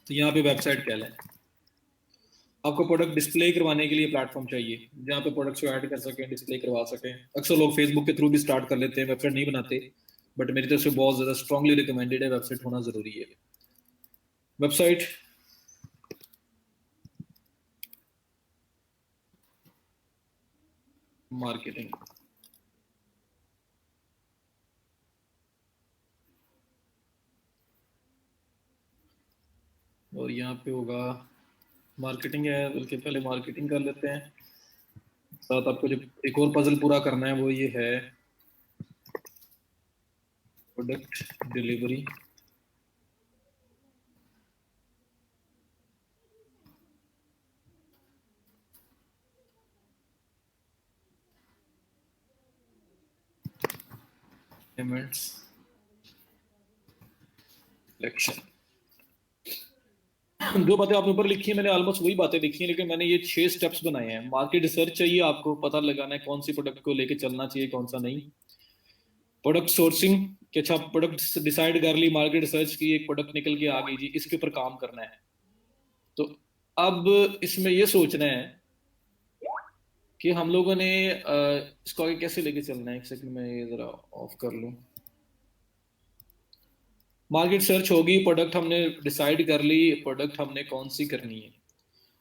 तो यहाँ पे वेबसाइट क्या है, आपको प्रोडक्ट डिस्प्ले करवाने के लिए प्लेटफॉर्म चाहिए जहाँ पे प्रोडक्ट्स को ऐड कर सकें, डिस्प्ले करवा सकें। अक्सर लोग फेसबुक के थ्रू भी स्टार्ट कर लेते हैं, वेबसाइट नहीं बनाते, बट मेरी तरफ से बहुत ज़्यादा स्ट्रांगली रिकमेंडेड है, वेबसाइट होना ज़रूरी है। वेबसाइट, मार्केटिंग, और यहाँ पे होगा मार्केटिंग है, बल्कि पहले मार्केटिंग कर लेते हैं, साथ आपको जो एक और पजल पूरा करना है वो ये है प्रोडक्ट डिलीवरी, पेमेंट्स, सिलेक्शन। जो बातें आपने ऊपर लिखी है मैंने ऑलमोस्ट वही बातें लिखी हैं, लेकिन मैंने ये 6 स्टेप्स बनाए हैं। मार्केट रिसर्च चाहिए आपको, पता लगाना है कौन सी प्रोडक्ट को लेके चलना चाहिए, कौन सा नहीं। प्रोडक्ट सोर्सिंग, कि अच्छा प्रोडक्ट डिसाइड कर ली, मार्केट रिसर्च की, एक प्रोडक्ट निकल के आ गई जी, इसके ऊपर काम करना है। तो अब इसमें ये सोचना है कि हम लोगों ने इसको आगे कैसे लेके चलना है। एक सेकंड में ये जरा ऑफ कर लूं। मार्केट सर्च होगी, प्रोडक्ट हमने डिसाइड कर ली, प्रोडक्ट हमने कौन सी करनी है।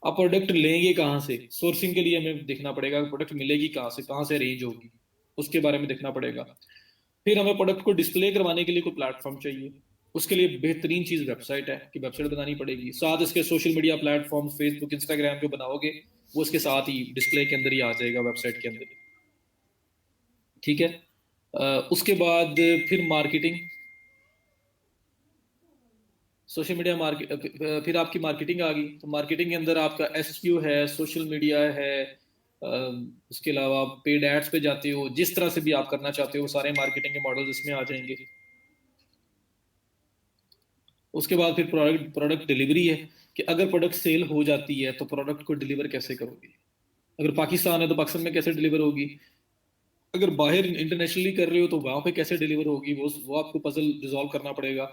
अब प्रोडक्ट लेंगे कहाँ से, सोर्सिंग के लिए हमें देखना पड़ेगा प्रोडक्ट मिलेगी कहाँ से अरेंज होगी, उसके बारे में देखना पड़ेगा। फिर हमें प्रोडक्ट को डिस्प्ले करवाने के लिए कोई प्लेटफॉर्म चाहिए, उसके लिए बेहतरीन चीज वेबसाइट है कि वेबसाइट बनानी पड़ेगी। साथ इसके social media platform, Facebook, Instagram जो बनाओगे वो उसके साथ ही डिस्प्ले के अंदर ही आ जाएगा, वेबसाइट के अंदर। ठीक है। उसके बाद फिर मार्केटिंग, सोशल मीडिया मार्केट, फिर आपकी मार्केटिंग आ गई, तो मार्केटिंग के अंदर आपका एसक्यू है, सोशल मीडिया है, उसके अलावा आप पेड एड्स पे जाते हो, जिस तरह से भी आप करना चाहते हो वो सारे मार्केटिंग के मॉडल्स इसमें आ जाएंगे। उसके बाद फिर प्रोडक्ट प्रोडक्ट डिलीवरी है, कि अगर प्रोडक्ट सेल हो जाती है तो प्रोडक्ट को डिलीवर कैसे करोगे। अगर पाकिस्तान है तो पाकिस्तान में कैसे डिलीवर होगी, अगर बाहर इंटरनेशनली कर रहे हो तो वहां पे कैसे डिलीवर होगी, वो आपको पजल रिजॉल्व करना पड़ेगा।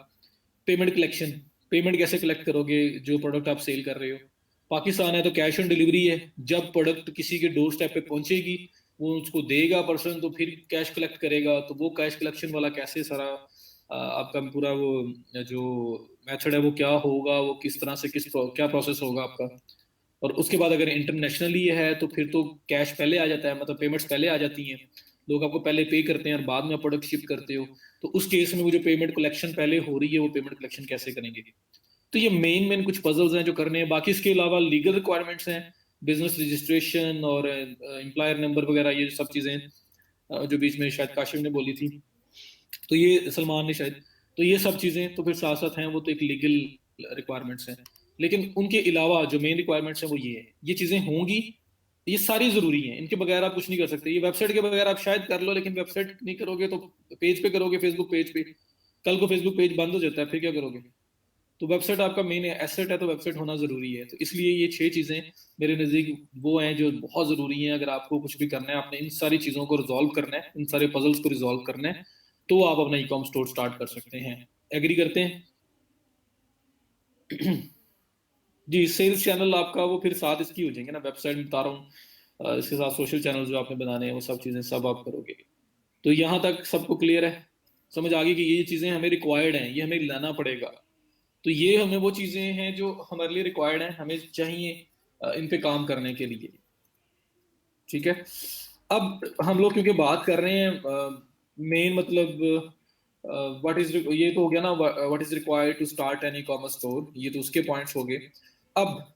पेमेंट कलेक्शन, पेमेंट कैसे कलेक्ट करोगे जो प्रोडक्ट आप सेल कर रहे हो। पाकिस्तान है तो कैश ऑन डिलीवरी है, जब प्रोडक्ट किसी के डोर स्टेप पे पहुंचेगी वो उसको देगा पर्सन, तो फिर कैश कलेक्ट करेगा, तो वो कैश कलेक्शन वाला कैसे सारा आपका पूरा वो जो मेथड है वो क्या होगा, वो किस तरह से क्या प्रोसेस होगा आपका। और उसके बाद अगर इंटरनेशनली है तो फिर तो कैश पहले आ जाता है, मतलब पेमेंट्स पहले आ जाती हैं, लोग आपको पहले पे करते हैं और बाद में प्रोडक्ट शिप करते हो। तो उस केस में वो जो पेमेंट कलेक्शन पहले हो रही है वो पेमेंट कलेक्शन कैसे करेंगे। तो ये मेन मेन कुछ पजल्स हैं जो करने हैं। बाकी इसके अलावा लीगल रिक्वायरमेंट्स हैं, बिजनेस रजिस्ट्रेशन और एम्प्लॉयर नंबर वगैरह, ये सब चीजें जो बीच में शायद काशिम ने बोली थी, तो ये सलमान ने शायद, तो ये सब चीजें तो फिर साथ साथ हैं, वो तो एक लीगल रिक्वायरमेंट्स हैं। लेकिन उनके अलावा जो मेन रिक्वायरमेंट्स हैं वो ये है, ये चीजें होंगी, ये सारी जरूरी हैं, इनके बगैर आप कुछ नहीं कर सकते। ये वेबसाइट के बगैर आप शायद कर लो, लेकिन वेबसाइट नहीं करोगे तो पेज पे करोगे, फेसबुक पेज पे, कल को फेसबुक पेज बंद हो जाता है फिर क्या करोगे। तो वेबसाइट आपका मेन एसेट है, तो वेबसाइट होना जरूरी है। तो इसलिए ये 6 चीजें मेरे नजदीक वो हैं जो बहुत जरूरी हैं। अगर आपको कुछ भी करना है, आपने इन सारी चीजों को रिजॉल्व करना है, इन सारे पजल्स को रिजॉल्व करना है, तो आप अपना ई कॉम स्टोर स्टार्ट कर सकते हैं। एग्री करते हैं? जी, सेल्स चैनल आपका वो फिर साथ इसकी हो जाएंगे ना, वेबसाइट बता रहा हूँ, इसके साथ सोशल चैनल जो आपने बनाने हैं वो सब चीजें सब आप करोगे। तो यहाँ तक सबको क्लियर है, समझ आ गई कि ये चीजें हमें रिक्वायर्ड हैं, ये हमें लाना पड़ेगा। तो ये हमें वो चीजें हैं जो हमारे लिए रिक्वायर्ड हैं, हमें चाहिए इन पे काम करने के लिए। ठीक है। अब हम लोग क्योंकि बात कर रहे हैं मेन मतलब व्हाट इज, ये तो हो गया ना, what is required to start an E commerce store, ये तो उसके पॉइंट्स हो गए। अब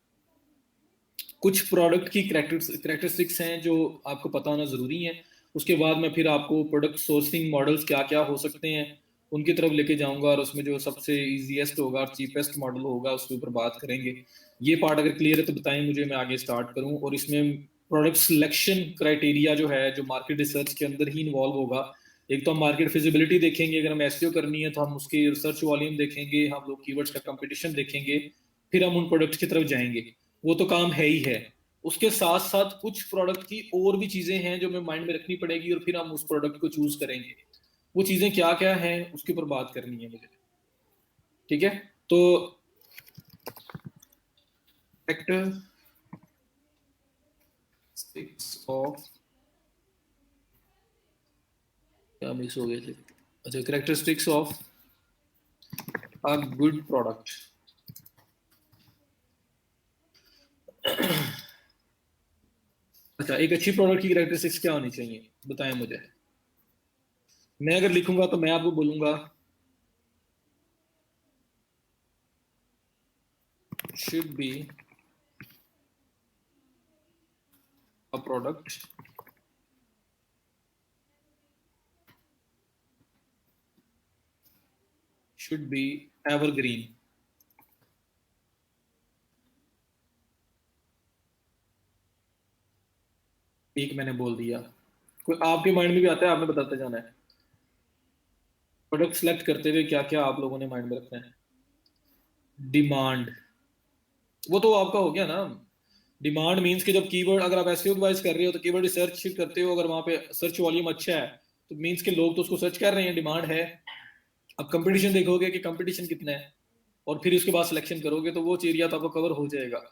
कुछ प्रोडक्ट की करेक्टरिस्टिक्स हैं जो आपको पता होना जरूरी है। उसके बाद मैं फिर आपको प्रोडक्ट सोर्सिंग मॉडल्स क्या क्या हो सकते हैं उनकी तरफ लेके जाऊंगा, और उसमें जो सबसे इजीएस्ट होगा और चीपेस्ट मॉडल होगा उसके ऊपर बात करेंगे। ये पार्ट अगर क्लियर है तो बताएं मुझे, मैं आगे स्टार्ट करूं। और इसमें प्रोडक्ट सिलेक्शन क्राइटेरिया जो है, जो मार्केट रिसर्च के अंदर ही इन्वॉल्व होगा। एक तो हम मार्केट फिजिबिलिटी देखेंगे, अगर हम एसईओ करनी है तो हम उसकी रिसर्च वॉल्यूम देखेंगे, हम लोग कीवर्ड्स का कंपटीशन देखेंगे, फिर हम उन प्रोडक्ट्स की तरफ जाएंगे। वो तो काम है ही है। उसके साथ साथ कुछ प्रोडक्ट की और भी चीजें हैं जो हमें माइंड में रखनी पड़ेगी, और फिर हम उस प्रोडक्ट को चूज करेंगे। वो चीजें क्या क्या हैं उसके ऊपर बात करनी है मुझे। ठीक है। तो कैरेक्टरिस्टिक्स ऑफ, क्या मिक्स हो गए थे, अच्छा, characteristics of a good product. अच्छा, एक अच्छी प्रोडक्ट की कैरेक्टरिस्टिक्स क्या होनी चाहिए, बताएं मुझे। मैं अगर लिखूंगा तो मैं आपको बोलूंगा should be a product should be evergreen। एक मैंने बोल दिया, कोई आपके माइंड में भी आता है, आपने बताते जाना है। प्रोडक्ट सेलेक्ट करते हुए क्या क्या आप लोगों ने माइंड में रखना है। डिमांड, वो तो आपका हो गया ना। डिमांड मींस कि जब कीवर्ड, अगर आप एसईओ की वाइज कर रहे हो तो कीवर्ड रिसर्च करते हो, अगर वहां पे सर्च वॉल्यूम अच्छा है तो मींस के लोग तो उसको सर्च कर रहे हैं, डिमांड है। अब कंपटीशन देखोगे कि कंपटीशन कितना है, और फिर उसके बाद सिलेक्शन करोगे तो वो एरिया तो आपको कवर हो जाएगा।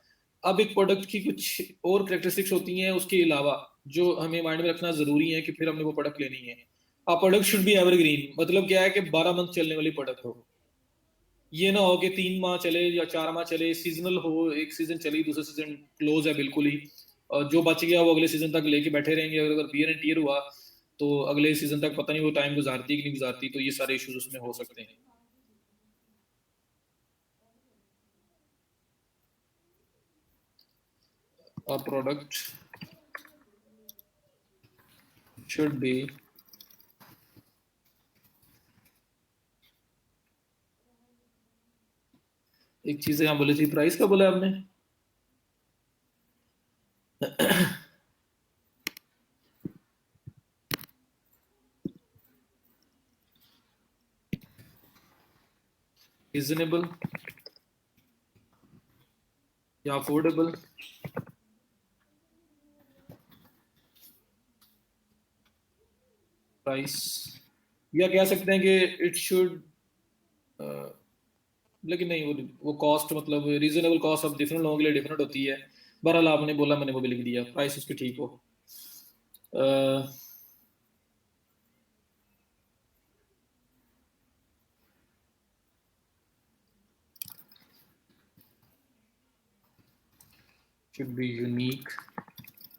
अब एक प्रोडक्ट की कुछ और करेक्टरिस्टिक्स होती हैं उसके अलावा जो हमें माइंड में रखना जरूरी है कि फिर हमने वो प्रोडक्ट लेनी है। अब प्रोडक्ट शुड बी एवरग्रीन, मतलब क्या है कि 12 मंथ चलने वाली प्रोडक्ट हो। ये ना हो कि 3 माह चले या 4 माह चले, सीजनल हो, एक सीजन चली दूसरा सीजन क्लोज है बिल्कुल ही, और जो बच गया वो अगले सीजन तक लेके बैठे रहेंगे। अगर बियर एंड टीयर हुआ तो अगले सीजन तक पता नहीं वो टाइम गुजारती कि नहीं गुजारती, तो ये सारे इश्यूज उसमें हो सकते हैं। A product should be एक चीज यहाँ बोली थी, प्राइस का बोला आपने? रीजनेबल या अफोर्डेबल? प्राइस, या कह सकते हैं कि इट शुड, लेकिन नहीं, वो कॉस्ट मतलब रीजनेबल कॉस्ट अब डिफरेंट लोगों के लिए डिफरेंट होती है। बहरहाल आपने बोला, मैंने वो भी लिख दिया, प्राइस उसकी ठीक हो। शुड बी यूनिक,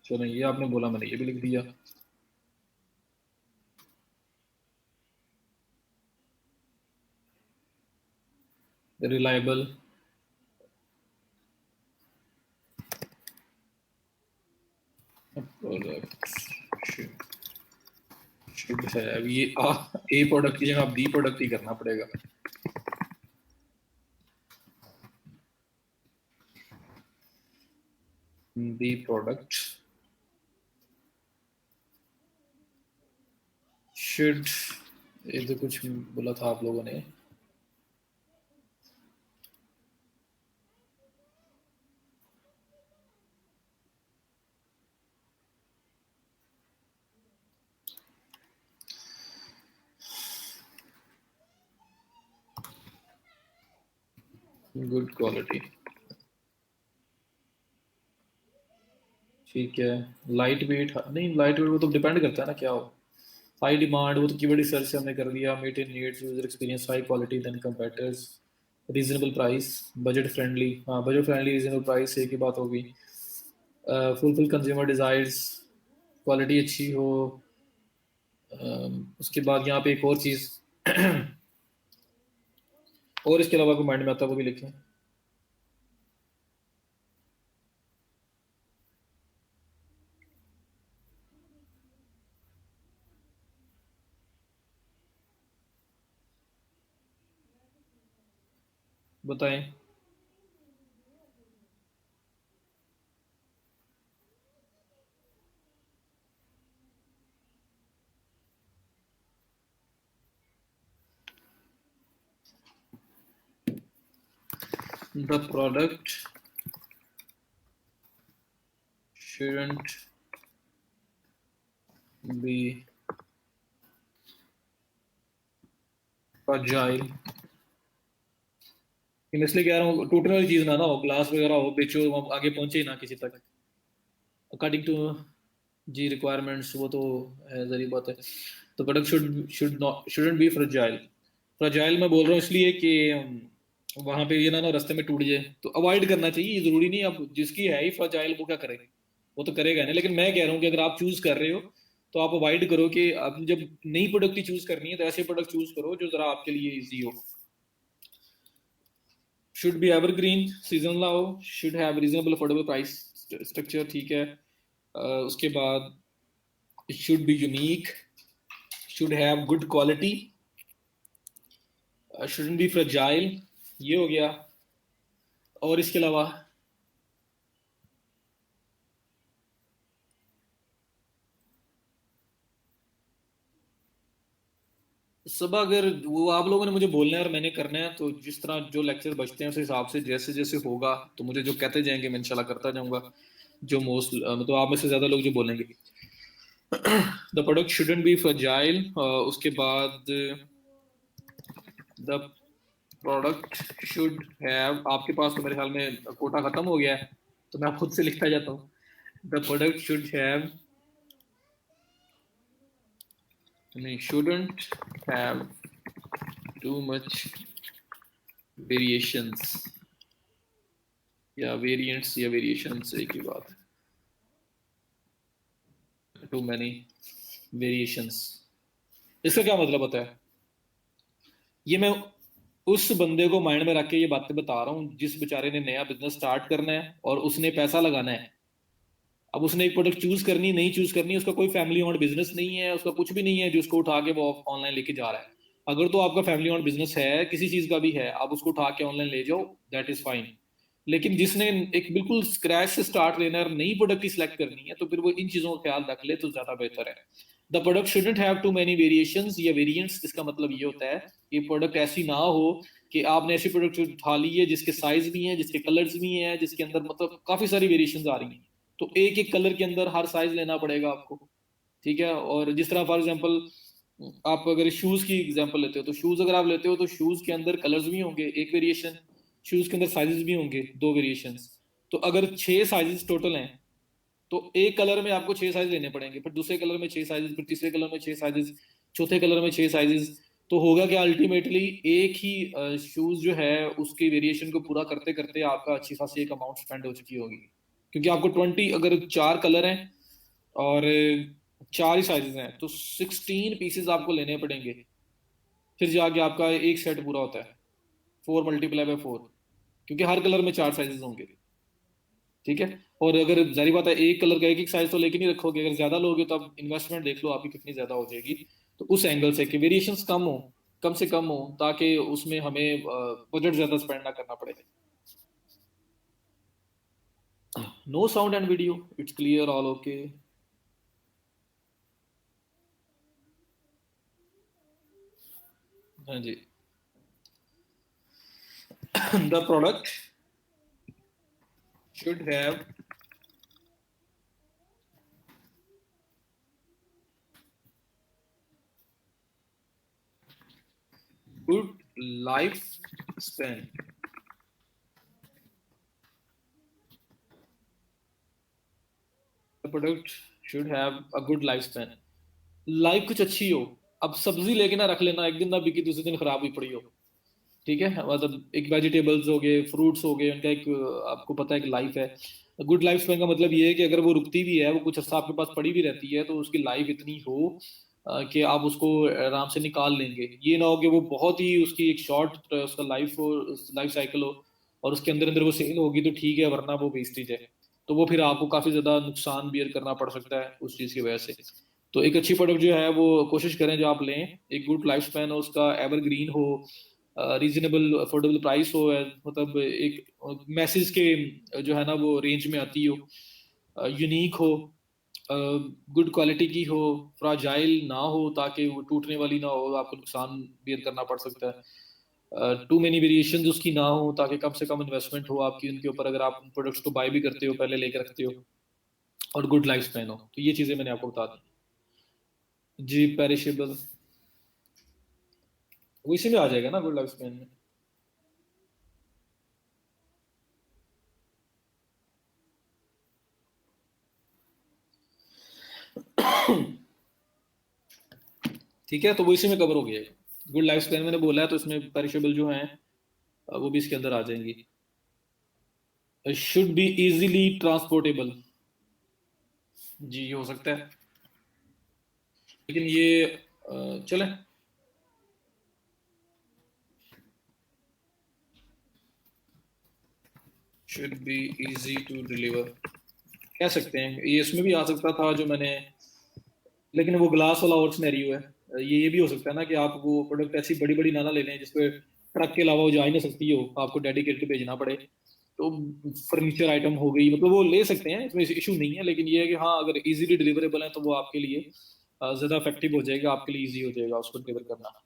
चलो ये आपने बोला, मैंने ये भी लिख दिया। रिलायबल, शुड है, अब ये ए प्रोडक्ट की जगह बी प्रोडक्ट ही करना पड़ेगा। बी प्रोडक्ट शुड, ये तो कुछ बोला था आप लोगों ने। गुड क्वालिटी, ठीक है। लाइट वेट, नहीं लाइट वेट वो तो डिपेंड करता है ना क्या हो। हाई डिमांड, वो तो कीवर्ड रिसर्च से हमने कर दिया। Meet in needs, user experience, high quality than competitors, reasonable price, budget friendly, हाँ बजट फ्रेंडली रीजनेबल प्राइस, एक ही बात होगी। फुलफिल कंज्यूमर डिजायर्स, क्वालिटी अच्छी हो। उसके बाद यहाँ पे एक और चीज़ और इसके अलावा कोई माइंड में आता है वो भी लिखें। बताएं। The product shouldn't be fragile। मैं इसलिए कह रहा हूँ टूटने वाली चीज ना हो, ग्लास वगैरह हो, बेचो, वो आगे पहुंचे ही ना किसी तक, अकॉर्डिंग टू जी रिक्वायरमेंट्स, वो तो है जरी बात है। तो product should not shouldn't be fragile. Fragile मैं बोल रहा हूँ इसलिए कि वहां पे ये ना रास्ते में टूट जाए, तो अवॉइड करना चाहिए। ये जरूरी नहीं, अब जिसकी है ही फ्रेजाइल वो क्या करे, वो तो करेगा नहीं। लेकिन मैं कह रहा हूँ कि अगर आप चूज कर रहे हो तो आप अवॉइड करो कि आप जब नई प्रोडक्ट की चूज करनी है तो ऐसे प्रोडक्ट चूज करो जो जरा आपके लिए इजी हो। शुड बी एवरग्रीन, सीजन ला हो। Should have reasonable affordable price structure, ठीक है। उसके बाद should be unique, should have good quality, shouldn't be fragile, ये हो गया। और इसके अलावा सब, अगर वो आप लोगों ने मुझे बोलना है और मैंने करना है, तो जिस तरह जो लेक्चर बचते हैं उस हिसाब से जैसे जैसे होगा तो मुझे जो कहते जाएंगे मैं इंशाल्लाह करता जाऊंगा। जो मोस्ट मतलब आप में से ज्यादा लोग जो बोलेंगे। The product shouldn't be fragile, उसके बाद द प्रोडक्ट शुड हैव, आपके पास तो मेरे ख्याल में कोटा खत्म हो गया है तो मैं खुद से लिखता जाता हूँ। द प्रोडक्ट शुड हैव, नहीं shouldn't have too much variations, या variants या variations एक ही बात है, too many variations। इसका क्या मतलब होता है? ये मैं उस बंदे को माइंड में रख के ये बातें बता रहा हूँ जिस बेचारे ने नया बिजनेस स्टार्ट करना है और उसने पैसा लगाना है। अब उसने एक प्रोडक्ट चूज करनी, नहीं चूज करनी, उसका कोई फैमिली ओन्ड बिजनेस नहीं है, उसका कुछ भी नहीं है जो उसको उठा के वो ऑनलाइन लेके जा रहा है। अगर तो आपका फैमिली ऑन बिजनेस है, किसी चीज का भी है, आप उसको उठा के ऑनलाइन ले जाओ, दैट इज फाइन। लेकिन जिसने एक बिल्कुल स्क्रैच से स्टार्ट लेना है और नई प्रोडक्ट की सिलेक्ट करनी है, तो फिर वो इन चीजों का ख्याल रख ले तो ज्यादा बेहतर है। The product shouldn't have too many variations या वेरिएंट्स। इसका मतलब ये होता है कि प्रोडक्ट ऐसी ना हो कि आपने ऐसी प्रोडक्ट उठा ली है जिसके साइज भी हैं, जिसके कलर्स भी हैं, जिसके अंदर मतलब काफी सारी वेरिएशंस आ रही हैं, तो एक एक कलर के अंदर हर साइज लेना पड़ेगा आपको। ठीक है। और जिस तरह फॉर एग्जांपल आप अगर शूज की एग्जांपल लेते हो, तो शूज अगर आप लेते हो तो शूज के अंदर कलर्स भी होंगे एक वेरिएशन, शूज के अंदर साइजेस भी होंगे दो वेरिएशंस। तो अगर छह साइजेस टोटल हैं, तो एक कलर में आपको छह साइज लेने पड़ेंगे, फिर दूसरे कलर में छह साइजेस, फिर तीसरे कलर में छह साइजेस, चौथे कलर में छह साइजेस। तो होगा क्या, अल्टीमेटली एक ही शूज जो है उसकी वेरिएशन को पूरा करते करते आपका अच्छी खासी एक अमाउंट स्पेंड हो चुकी होगी। क्योंकि आपको 20, अगर चार कलर हैं और चार ही साइजेस हैं, तो 16 पीसेस आपको लेने पड़ेंगे, फिर जाके आपका एक सेट पूरा होता है। 4 × 4, क्योंकि हर कलर में चार साइजेस होंगे। ठीक है। और अगर जारी बात है, एक कलर का एक एक साइज तो लेके नहीं रखोगे, अगर ज्यादा लोगे तो आप इन्वेस्टमेंट देख लो आपकी कितनी ज्यादा हो जाएगी। तो उस एंगल से कि वेरिएशंस कम हो, कम से कम हो, ताकि उसमें हमें बजट ज्यादा स्पेंड ना करना पड़े। No sound and video, it's clear, all okay. हाँ जी। The product should have good life span. The product should have a good life span. Life कुछ अच्छी हो। अब सब्जी लेके ना रख लेना, एक दिन ना बिकी दूसरे दिन खराब हुई पड़ी हो। ठीक है। मतलब एक वेजिटेबल्स हो गए, फ्रूट्स हो गए, उनका एक आपको पता है कि लाइफ है। गुड लाइफ स्पैन का मतलब ये है कि अगर वो रुकती भी है, वो कुछ अर्सा आपके पास पड़ी भी रहती है, तो उसकी लाइफ इतनी हो कि आप उसको आराम से निकाल लेंगे। ये ना हो कि वो बहुत ही उसकी एक शॉर्ट उसका लाइफ हो, लाइफ साइकिल हो, और उसके अंदर अंदर वो सेल होगी तो ठीक है, वरना वो वेस्टेज है। तो वो फिर आपको काफी ज्यादा नुकसान बियर करना पड़ सकता है उस चीज की वजह से। तो एक अच्छी प्रोडक्ट जो है वो कोशिश करें जो आप लें, एक गुड लाइफ स्पैन हो, उसका एवरग्रीन हो, रीजनेबल अफोर्डेबल प्राइस हो, मतलब एक मैसेज के जो है ना वो रेंज में आती हो, यूनिक हो, गुड क्वालिटी की हो, फ्राजाइल ना हो ताकि वो टूटने वाली ना हो, आपको नुकसान बियर करना पड़ सकता है। टू मेनी वेरिएशंस उसकी ना हो, ताकि कम से कम इन्वेस्टमेंट हो आपकी उनके ऊपर, अगर आप प्रोडक्ट्स को बाय भी करते हो पहले लेकर रखते हो। और गुड लाइफ स्पैन हो, तो ये चीजें मैंने आपको बता दी। जी, पेरिशेबल वो इसी में आ जाएगा ना, गुड लाइफ स्पैन में। ठीक है, तो वो इसी में कवर हो गया। गुड लाइफ स्पैन मैंने बोला है, तो इसमें पेरिशेबल जो है वो भी इसके अंदर आ जाएंगी। Should be easily transportable. जी, हो सकता है, लेकिन ये चले। Should be easy to deliver कह सकते हैं, ये इसमें भी आ सकता था जो मैंने, लेकिन वो ग्लास वाला और सिनेरियो है। ये भी हो सकता है ना कि आप वो प्रोडक्ट ऐसी बड़ी बड़ी ना ले लें जिसपे ट्रक के अलावा वो जा ही नहीं सकती हो, आपको डेडिकेटेड भेजना पड़े। तो फर्नीचर आइटम हो गई, मतलब वो ले सकते हैं, इसमें इशू नहीं है, लेकिन ये है कि हाँ अगर इजीली डिलीवरेबल है तो वो आपके लिए ज्यादा इफेक्टिव हो जाएगा, आपके लिए इजी हो जाएगा उसको डिलीवर करना।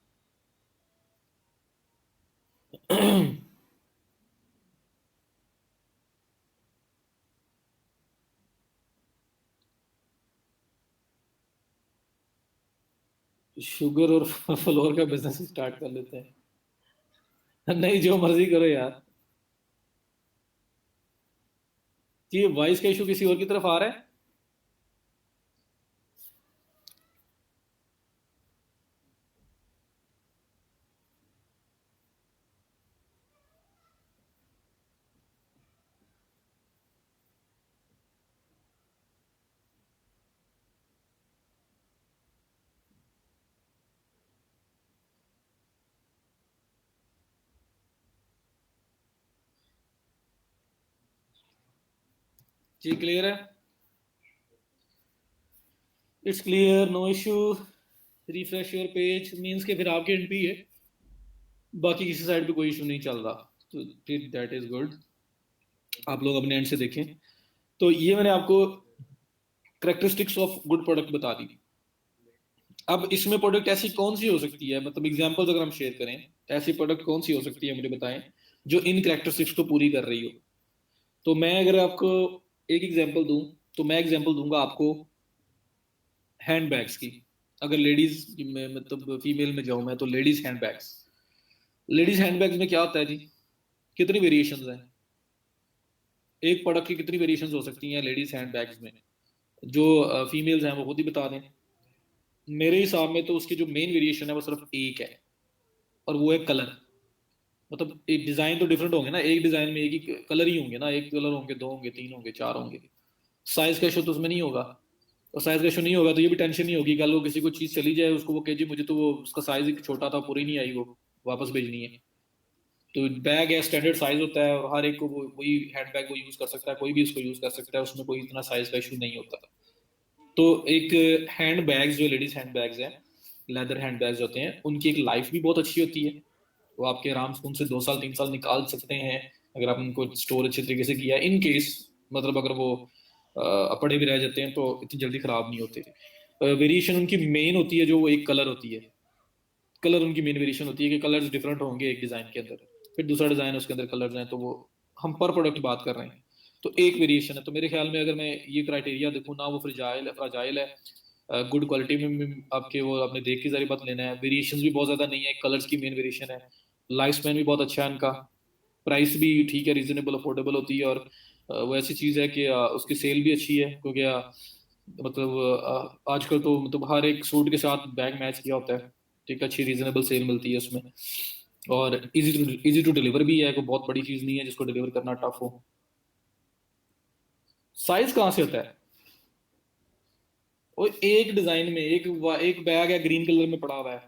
शुगर और फ्लोर का बिजनेस स्टार्ट कर लेते हैं। नहीं, जो मर्जी करो यार। ये वॉइस का इशू किसी और की तरफ आ रहा है। जी, क्लियर है। It's clear, no issue. Refresh your page means के फिर आपके एंड पे ही है, बाकी किसी साइड पे कोई इशू नहीं चल रहा, तो फिर दैट इज गुड। आप लोग अपने एंड से देखें। तो ये मैंने आपको करेक्टरिस्टिक्स ऑफ गुड प्रोडक्ट बता दी। अब इसमें प्रोडक्ट ऐसी कौन सी हो सकती है, मतलब एग्जांपल्स अगर हम शेयर करें, ऐसी प्रोडक्ट कौन सी हो सकती है मुझे बताएं जो इन करेक्टरिस्टिक्स को पूरी कर रही हो। तो मैं अगर आपको एक एग्जांपल दूं, तो मैं एग्जांपल दूंगा आपको हैंड बैग्स की। अगर लेडीज में मतलब फीमेल में जाऊं मैं, तो ladies hand bags. Ladies hand bags में क्या होता है जी, कितनी वेरिएशंस हैं, एक प्रोडक्ट की कितनी वेरिएशंस हो सकती हैं लेडीज हैंड बैग्स में, जो फीमेल्स हैं वो खुद ही बता दें। मेरे हिसाब में तो उसकी जो मेन वेरिएशन है वो सिर्फ एक है, और वो है कलर। मतलब एक डिजाइन तो डिफरेंट होंगे ना, एक डिजाइन में एक ही कलर ही होंगे ना, एक कलर होंगे, दो होंगे, तीन होंगे, चार होंगे। साइज का इशू तो उसमें नहीं होगा। और साइज का इशू नहीं होगा तो ये भी टेंशन नहीं होगी, कल को किसी को चीज चली जाए, उसको वो कहे जी मुझे तो वो उसका साइज ही छोटा था, पूरी नहीं आई, वो वापस भेजनी है। तो बैग है, स्टैंडर्ड साइज होता है, और हर एक को वो वही हैंड बैग वो यूज कर सकता है, कोई भी उसको यूज कर सकता है, उसमें कोई इतना साइज का इशू नहीं होता। तो एक हैंड बैग्स जो लेडीज हैंड बैग्स हैं, लेदर हैंड बैग्स होते हैं, उनकी एक लाइफ भी बहुत अच्छी होती है। वो आपके आराम से उनसे 2 साल 3 साल निकाल सकते हैं, अगर आप उनको स्टोर अच्छे तरीके से किया, इन केस मतलब अगर वो पड़े भी रह जाते हैं तो इतनी जल्दी खराब नहीं होते। वेरिएशन उनकी मेन होती है जो वो एक कलर होती है, कलर उनकी मेन वेरिएशन होती है कि कलर्स डिफरेंट होंगे एक डिजाइन के अंदर, फिर दूसरा डिजाइन उसके अंदर कलर्स हैं, तो वो हम पर प्रोडक्ट बात कर रहे हैं। तो एक वेरिएशन है, तो मेरे ख्याल में अगर मैं ये क्राइटेरिया देखूँ ना, वो फ्रजाइल है, गुड क्वालिटी में भी आपके वो अपने देख के जरिए बात लेना है, वेरिएशन भी बहुत ज्यादा नहीं है, कलर्स की मेन वेरिएशन है, लाइफ स्पैन भी बहुत अच्छा है उनका, प्राइस भी ठीक है, रीजनेबल अफोर्डेबल होती है, और वो ऐसी चीज है कि उसकी सेल भी अच्छी है, क्योंकि मतलब आजकल तो मतलब हर एक सूट के साथ बैग मैच किया होता है, ठीक है, अच्छी रीजनेबल सेल मिलती है उसमें, और इजी टू डिलीवर भी है, कोई बहुत बड़ी चीज नहीं है जिसको डिलीवर करना टफ हो। साइज कहाँ से होता है, वो एक डिजाइन में एक बैग है ग्रीन कलर में पड़ा हुआ है,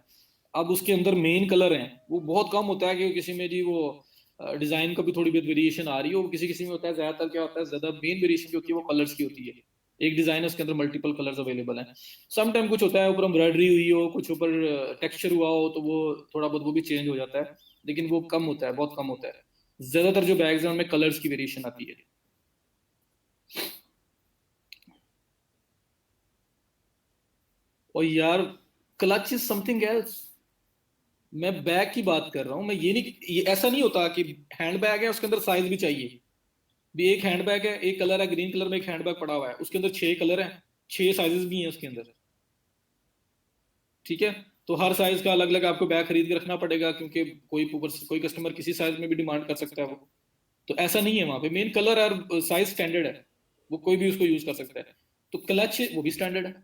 अब उसके अंदर मेन कलर हैं, वो बहुत कम होता है कि किसी में जी वो डिजाइन का भी थोड़ी बहुत वेरिएशन आ रही हो, किसी किसी में होता है, ज्यादातर क्या होता है, ज्यादा मेन वेरिएशन जो होती है वो कलर्स की होती है। एक डिजाइन है उसके अंदर मल्टीपल कलर्स अवेलेबल हैं। सम टाइम कुछ होता है ऊपर एम्ब्रॉयडरी हुई हो, कुछ ऊपर टेक्सचर हुआ हो, तो वो थोड़ा बहुत वो भी चेंज हो जाता है, लेकिन वो कम होता है, बहुत कम होता है। ज्यादातर जो बैग्स हैं उनमें कलर्स की वेरिएशन आती है। और यार, क्लच इज समथिंग एल्स। मैं बैग की बात कर रहा हूँ, मैं ये ऐसा नहीं होता कि हैंड बैग है उसके अंदर साइज भी चाहिए। भी एक हैंड बैग है, एक कलर है ग्रीन कलर में, एक हैंड बैग पड़ा हुआ है उसके अंदर 6 कलर हैं, 6 साइजेस भी हैं उसके अंदर, ठीक है। तो हर साइज का अलग अलग आपको बैग खरीद के रखना पड़ेगा, क्योंकि कोई कस्टमर किसी साइज में भी डिमांड कर सकता है वो। तो ऐसा नहीं है, वहां पे मेन कलर और साइज स्टैंडर्ड है, वो कोई भी उसको यूज कर सकता है। तो क्लच वो भी स्टैंडर्ड है,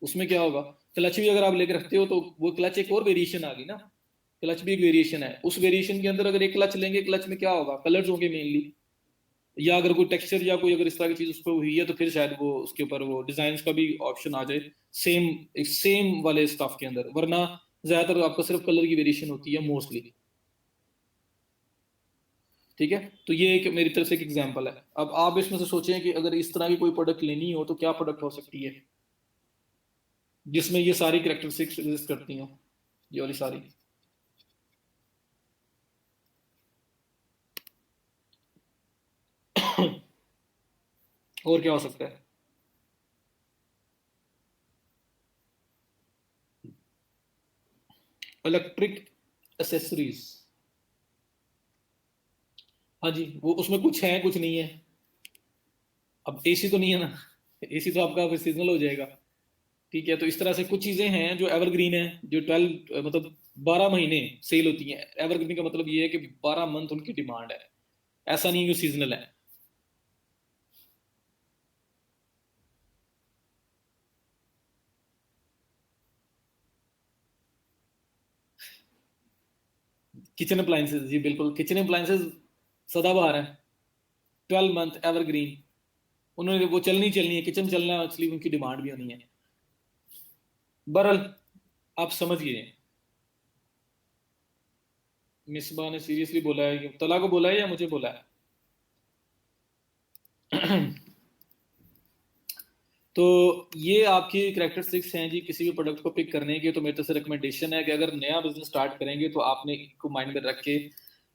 उसमें क्या होगा, क्लच भी अगर आप लेके रखते हो तो वो क्लच एक और वेरिएशन आ गई ना, क्लच भी एक वेरिएशन है, उस वेरिएशन के अंदर अगर एक क्लच लेंगे, क्लच में क्या होगा, कलर्स होंगे मेनली, या अगर कोई टेक्सचर या कोई अगर इस तरह की चीज उस पर हुई है तो फिर शायद वो उसके ऊपर वो डिजाइन का भी ऑप्शन आ जाए, सेम वाले स्टफ के अंदर, वरना ज्यादातर आपका सिर्फ कलर की वेरिएशन होती है मोस्टली, ठीक है। तो ये एक मेरी तरफ से एक एग्जांपल है। अब आप इसमें से सोचें कि अगर इस तरह की कोई प्रोडक्ट लेनी हो तो क्या प्रोडक्ट हो सकती है जिसमें ये सारी करेक्टरिस्टिक्स एग्जिस्ट करती हो, ये वाली सारी। और क्या हो सकता है, इलेक्ट्रिक एसेसरीज। हाँ जी, वो उसमें कुछ है कुछ नहीं है। अब एसी तो नहीं है ना, एसी तो आपका सीजनल हो जाएगा, ठीक है। तो इस तरह से कुछ चीजें हैं जो एवरग्रीन है, जो 12 मतलब 12 महीने सेल होती हैं। एवरग्रीन का मतलब ये है कि 12 मंथ उनकी डिमांड है, ऐसा नहीं है कि सीजनल है। किचन अप्लायंसेज, जी बिल्कुल, किचन अप्लायंसेज सदाबहार है, 12 मंथ एवरग्रीन, उन्होंने वो चलनी चलनी है, किचन चलना है, इसलिए उनकी डिमांड भी होनी है। बहरहाल, आप समझ गए। मिसबा ने सीरियसली बोला है कि तला को बोला है या मुझे बोला है? तो ये आपकी कैरेक्टरिस्टिक्स हैं जी किसी भी प्रोडक्ट को पिक करने के। तो मेरी तरफ से रिकमेंडेशन है कि अगर नया बिजनेस स्टार्ट करेंगे तो आपने इनको माइंड में रख के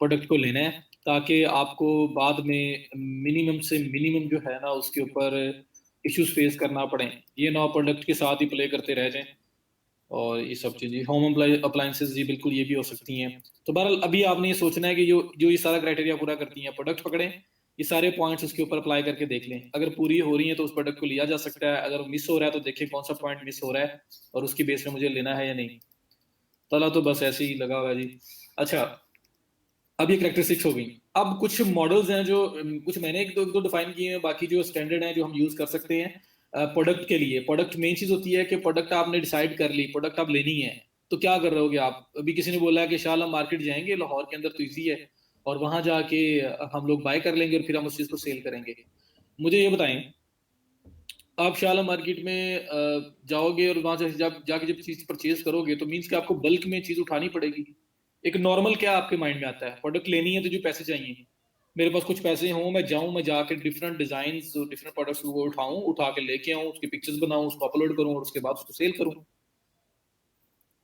प्रोडक्ट को लेना है, ताकि आपको बाद में मिनिमम से मिनिमम जो है ना उसके ऊपर इश्यूज फेस करना पड़े। ये ना प्रोडक्ट के साथ ही प्ले करते रह जाएं। और ये सब चीज़ें होम अप्लायंसेज जी बिल्कुल ये भी हो सकती हैं। तो बहरहाल अभी आपने ये सोचना है कि जो जो ये सारा क्राइटेरिया पूरा करती हैं प्रोडक्ट पकड़ें, ये सारे पॉइंट्स उसके ऊपर अप्लाई करके देख लें। अगर पूरी हो रही है तो उस प्रोडक्ट को लिया जा सकता है, अगर मिस हो रहा है तो देखें कौन सा पॉइंट मिस हो रहा है और उसकी बेस पे मुझे लेना है या नहीं। तला तो बस ऐसे ही लगा हुआ है जी। अच्छा, अब ये करेक्टरिस्टिक्स हो गई। अब कुछ मॉडल्स हैं जो कुछ मैंने एक दो डिफाइन किए हैं, बाकी जो स्टैंडर्ड हैं जो हम यूज कर सकते हैं प्रोडक्ट के लिए। प्रोडक्ट मेन चीज होती है कि प्रोडक्ट आपने डिसाइड कर ली, प्रोडक्ट आप लेनी है, तो क्या कर रहे होगे आप। अभी किसी ने बोला है कि शाल हम मार्केट जाएंगे, लाहौर के अंदर तो ईजी है, और वहां जाके हम लोग बाय कर लेंगे और फिर हम उस चीज को सेल करेंगे। मुझे ये बताएं, आप शाला मार्केट में जाओगे और वहां से जब जाके जब चीज परचेज करोगे तो मीन्स कि आपको बल्क में चीज उठानी पड़ेगी। एक नॉर्मल क्या आपके माइंड में आता है, प्रोडक्ट लेनी है तो जो पैसे चाहिए, मेरे पास कुछ पैसे हों, मैं जाऊं, मैं जाके डिफरेंट डिजाइन डिफरेंट प्रोडक्ट्स को उठाऊं, उठा के लेके आऊं, उसकी पिक्चर्स बनाऊं, उसको अपलोड करूं और उसके बाद उसको सेल करूं।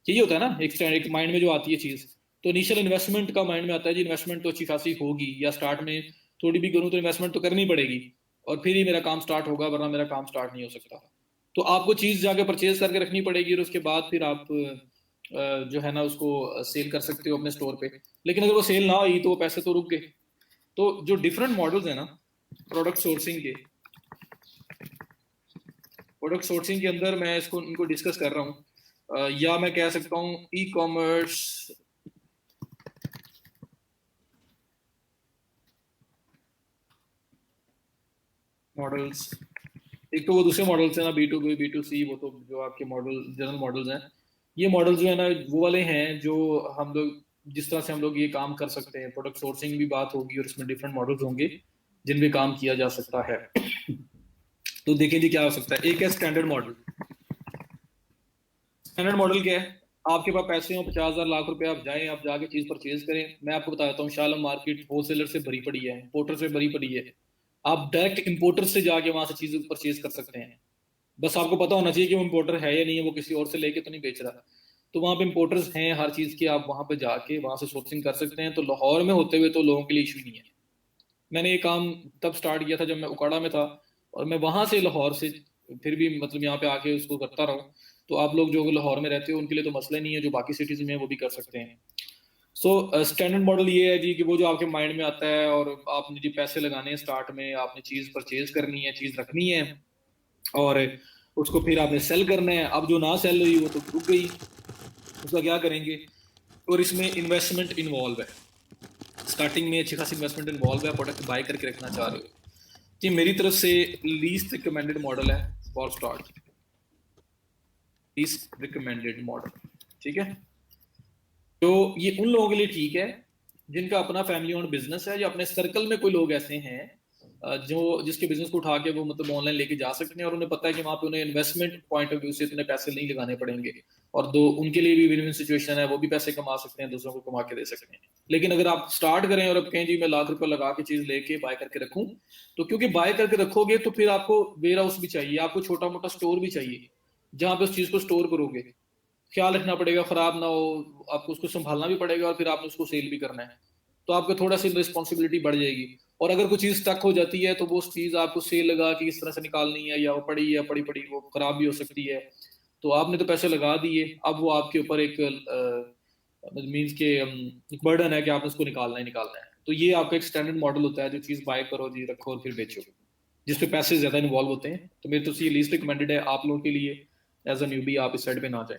यही होता है ना एक माइंड में जो आती है चीज। तो इनिशियल इन्वेस्टमेंट का माइंड में आता है जी, इन्वेस्टमेंट तो अच्छी खासी होगी, या स्टार्ट में थोड़ी भी करूं तो इन्वेस्टमेंट तो करनी पड़ेगी, और फिर ही मेरा काम स्टार्ट होगा, वरना मेरा काम स्टार्ट नहीं हो सकता। तो आपको चीज जाके परचेज करके रखनी पड़ेगी और उसके बाद फिर आप जो है ना उसको सेल कर सकते हो अपने स्टोर पे। लेकिन अगर वो सेल ना हुई तो वो पैसे तो रुक गए। तो जो डिफरेंट मॉडल्स है ना प्रोडक्ट सोर्सिंग के, प्रोडक्ट सोर्सिंग के अंदर मैं इसको इनको डिस्कस कर रहा हूँ, या मैं कह सकता हूँ ई कॉमर्स मॉडल्स। एक तो वो दूसरे मॉडल्स हैं ना, B to B, B to C, वो तो जो आपके मॉडल जनरल मॉडल्स हैं। ये मॉडल्स जो है ना वो वाले हैं जो हम लोग जिस तरह से हम लोग ये काम कर सकते हैं, प्रोडक्ट सोर्सिंग भी बात होगी और इसमें डिफरेंट मॉडल्स होंगे जिन पे काम किया जा सकता है। तो देखें जी क्या हो सकता है। एक है स्टैंडर्ड मॉडल। स्टैंडर्ड मॉडल क्या है, आपके पास पैसे हो 50,000 लाख रुपए, आप जाएं, आप जाके चीज परचेज करें। मैं आपको बताता हूँ शालम मार्केट होलसेलर से भरी पड़ी है, इंपोर्टर से भरी पड़ी है। आप डायरेक्ट इंपोर्टर से जाके वहां से चीज परचेज कर सकते हैं। बस आपको पता होना चाहिए कि वो इम्पोर्टर है या नहीं है, वो किसी और से लेके तो नहीं बेच रहा। तो वहाँ पे इम्पोर्टर्स हैं हर चीज के, आप वहां पे जाके वहां से सोर्सिंग कर सकते हैं। तो लाहौर में होते हुए तो लोगों के लिए इशू नहीं है। मैंने ये काम तब स्टार्ट किया था जब मैं उकाड़ा में था, और मैं वहां से लाहौर से फिर भी मतलब यहाँ पे आके उसको करता रहा हूँ। तो आप लोग जो लाहौर में रहते हो उनके लिए तो मसला नहीं है, जो बाकी सिटीज में है वो भी कर सकते हैं। सो स्टैंडर्ड मॉडल ये है जी कि वो जो आपके माइंड में आता है, और आपने जी पैसे लगाने हैं स्टार्ट में, आपने चीज परचेज करनी है, चीज रखनी है, और उसको फिर आपने सेल करना है। अब जो ना सेल हुई वो तो रुक गई, उसका क्या करेंगे। और इसमें इन्वेस्टमेंट इन्वॉल्व है, स्टार्टिंग में अच्छी खासी इन्वेस्टमेंट इन्वॉल्व है, प्रोडक्ट बाय करके रखना चाह रहे हो। जी मेरी तरफ से लीस्ट रिकमेंडेड मॉडल है for start, least recommended model, ठीक है। तो ये उन लोगों के लिए ठीक है जिनका अपना फैमिली ओन्ड बिजनेस है, या अपने सर्कल में कोई लोग ऐसे हैं जो जिसके बिजनेस को उठा के वो मतलब ऑनलाइन लेके जा सकते हैं, और उन्हें पता है कि वहां पे उन्हें इन्वेस्टमेंट पॉइंट ऑफ व्यू से इतने पैसे नहीं लगाने पड़ेंगे, और दो उनके लिए भी विन विन सिचुएशन है, वो भी पैसे कमा सकते हैं, दूसरों को कमा के दे सकते हैं। लेकिन अगर आप स्टार्ट करें और अब कहें जी मैं लाख रुपए लगा के चीज लेके बाय करके रखूं, तो क्योंकि बाय करके रखोगे तो फिर आपको वेयर हाउस भी चाहिए, आपको छोटा मोटा स्टोर भी चाहिए जहां पे उस चीज को स्टोर करोगे। ख्याल रखना पड़ेगा खराब ना हो, आपको उसको संभालना भी पड़ेगा, और फिर आपने उसको सेल भी करना है। तो आपको थोड़ा सी रिस्पॉन्सिबिलिटी बढ़ जाएगी। और अगर कोई चीज स्टक हो जाती है तो वो उस चीज आपको सेल लगा कि किस तरह से निकालनी है, या वो पड़ी है पड़ी पड़ी वो खराब भी हो सकती है। तो आपने तो पैसे लगा दिए, अब वो आपके ऊपर एक मीन्स के एक बर्डन है कि आपने उसको निकालना ही निकालना है। तो ये आपका एक स्टैंडर्ड मॉडल होता है, जो चीज बाय करो जी, रखो और फिर बेचो, जिसपे पैसे ज्यादा इन्वॉल्व होते हैं। तो मेरे तो ये लीस्ट रिकमेंडेड है आप लोगों के लिए, एज अ न्यूबी आप इस साइड पे ना जाए।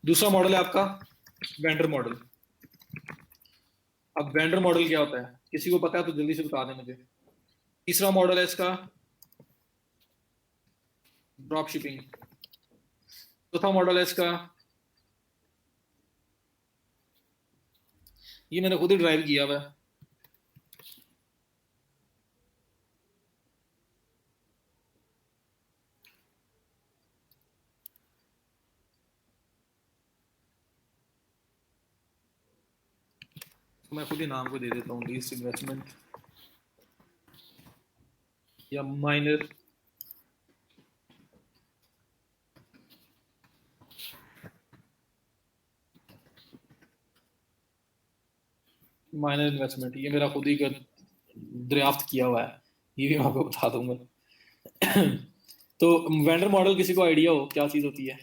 दूसरा मॉडल है आपका वेंडर मॉडल। अब वेंडर मॉडल क्या होता है, किसी को पता है तो जल्दी से बता दें मुझे। तीसरा मॉडल है इसका ड्रॉप शिपिंग। चौथा मॉडल है इसका, ये मैंने खुद ही ड्राइव किया हुआ है। तो मैं खुद ही नाम को दे देता हूँ, लीस्ट इन्वेस्टमेंट या माइनर माइनर इन्वेस्टमेंट, ये मेरा खुद ही का दरियाफ्त किया हुआ है, ये भी मैं आपको बता दूंगा। तो वेंडर मॉडल किसी को आइडिया हो क्या चीज होती है?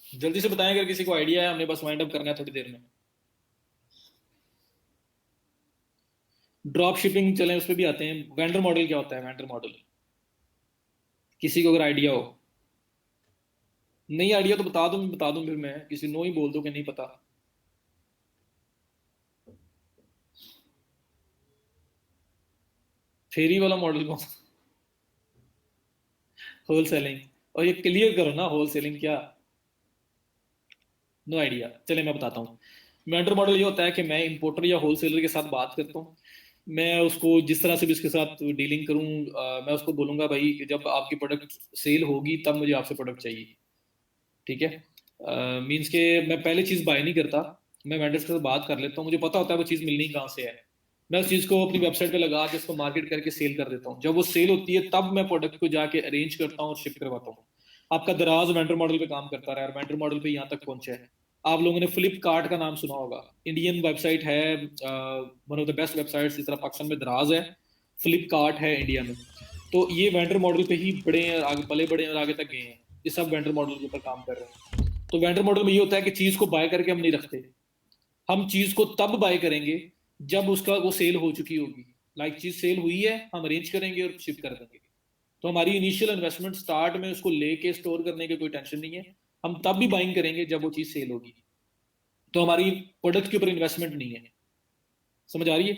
जल्दी से बताएं अगर किसी को आइडिया है, हमने बस वाइंड अप करना है थोड़ी देर में। ड्रॉप शिपिंग चलें उस पर भी आते हैं। वेंडर मॉडल क्या होता है, वेंडर मॉडल किसी को अगर आइडिया हो? नहीं आइडिया तो बता दूं फिर मैं, किसी नो ही बोल दो कि नहीं पता। फेरी वाला मॉडल कौन सा? Whole selling? और ये क्लियर करो ना, होल सेलिंग क्या? No idea. चले मैं बताता हूँ। वेंडर मॉडल ये होता है कि मैं इंपोर्टर या होलसेलर के साथ बात करता हूँ। मैं उसको जिस तरह से भी उसके साथ डीलिंग करूँ, मैं उसको बोलूंगा भाई कि जब आपकी प्रोडक्ट सेल होगी तब मुझे आपसे प्रोडक्ट चाहिए। ठीक है? मीन्स के मैं पहले चीज़ बाय नहीं करता, मैं वेंडर्स के साथ बात कर लेता हूँ, मुझे पता होता है वो चीज़ मिलनी कहाँ से है। मैं उस चीज़ को अपनी वेबसाइट पे लगा के उसको मार्केट करके सेल कर देता हूँ। जब वो सेल होती है तब मैं प्रोडक्ट को जाके अरेंज करता हूँ और शिप करवाता हूँ। आपका दराज वेंडर मॉडल पे काम करता रहा है और वेंडर मॉडल पे यहाँ तक पहुंचा है। आप लोगों ने फ्लिपकार्ट का नाम सुना होगा, इंडियन वेबसाइट है, one of the best websites. इस तरह पाकिस्तान में दराज है, फ्लिपकार्ट है इंडिया में। तो ये वेंडर मॉडल पे ही बड़े हैं, आगे पले बड़े हैं और आगे तक गए हैं। ये सब वेंडर मॉडल के ऊपर काम कर रहे हैं। तो वेंडर मॉडल में ये होता है कि चीज को बाय करके हम नहीं रखते, हम चीज को तब बाय करेंगे जब उसका वो सेल हो चुकी होगी। लाइक चीज सेल हुई है, हम अरेंज करेंगे और शिप कर देंगे। तो हमारी इनिशियल इन्वेस्टमेंट स्टार्ट में उसको लेके स्टोर करने की कोई टेंशन नहीं है, हम तब भी बाइंग करेंगे जब वो चीज सेल होगी। तो हमारी प्रोडक्ट के ऊपर इन्वेस्टमेंट नहीं है। समझ आ रही है?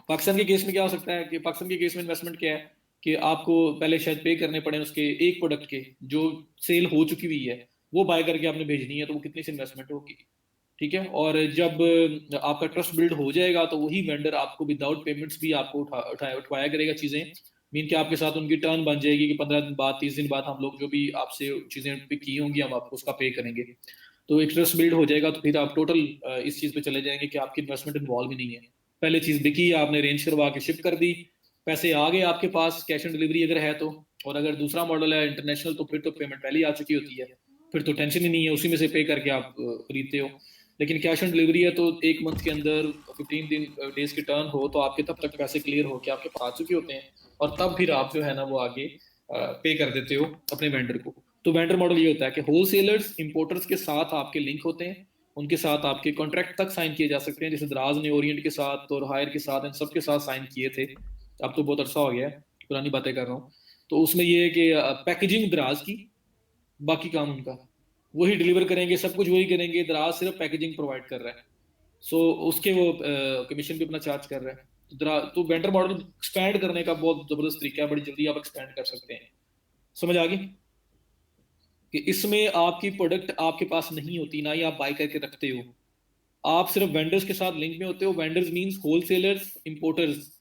पाकिस्तान के केस में क्या हो सकता है कि पाकिस्तान के केस में इन्वेस्टमेंट क्या है कि आपको पहले शायद पे करने पड़े उसके एक प्रोडक्ट के जो सेल हो चुकी हुई है, वो बाय करके आपने भेजनी है, तो वो कितनी सी इन्वेस्टमेंट होगी। ठीक है? और जब आपका ट्रस्ट बिल्ड हो जाएगा तो वही वेंडर आपको विदाउट पेमेंट्स भी आपको उठवाया करेगा चीजें। मीन कि आपके साथ उनकी टर्न बन जाएगी कि 15 दिन बाद, 30 दिन बाद हम लोग जो भी आपसे चीजें पिक की होंगी हम आपको उसका पे करेंगे। तो एक ट्रस्ट बिल्ड हो जाएगा तो फिर आप टोटल इस चीज पे चले जाएंगे कि आपकी इन्वेस्टमेंट इन्वॉल्व ही नहीं है। पहले चीज बिकी, आपने अरेंज करवा के शिप कर दी, पैसे आ गए आपके पास, कैश ऑन डिलीवरी अगर है तो। और अगर दूसरा मॉडल है इंटरनेशनल तो फिर तो पेमेंट पहले ही आ चुकी होती है, फिर तो टेंशन ही नहीं है, उसी में से पे करके आप खरीदते हो। लेकिन कैश ऑन डिलीवरी है तो एक मंथ के अंदर 15 दिन डेज की टर्न हो तो आपके तब तक पैसे क्लियर हो के आपके पास आ चुके होते हैं, और तब फिर आप जो है ना वो आगे पे कर देते हो अपने वेंडर को। तो वेंडर मॉडल ये होता है कि होलसेलर्स इंपोर्टर्स के साथ आपके लिंक होते हैं, उनके साथ आपके कॉन्ट्रैक्ट तक साइन किए जा सकते हैं, जैसे दराज ने ओरिएंट के साथ और हायर के साथ इन सब के साथ साइन किए थे। अब तो बहुत अरसा हो गया है, पुरानी बातें कर रहा हूँ। तो उसमें ये है कि पैकेजिंग दराज की, बाकी काम उनका, वही डिलीवर करेंगे, सब कुछ वही करेंगे, दराज सिर्फ पैकेजिंग प्रोवाइड कर रहा है। सो उसके वो कमीशन भी अपना चार्ज कर रहा है। तो वेंडर मॉडल एक्सपैंड करने का बहुत जबरदस्त तरीका है, बड़ी जल्दी आप एक्सपैंड कर सकते हैं। समझ आ गई कि इसमें आपकी प्रोडक्ट आपके पास नहीं होती, ना ही आप बाय करके रखते हो, आप सिर्फ वेंडर्स के साथ लिंक में होते हो। वेंडर्स मींस होलसेलर्स, इंपोर्टर्स,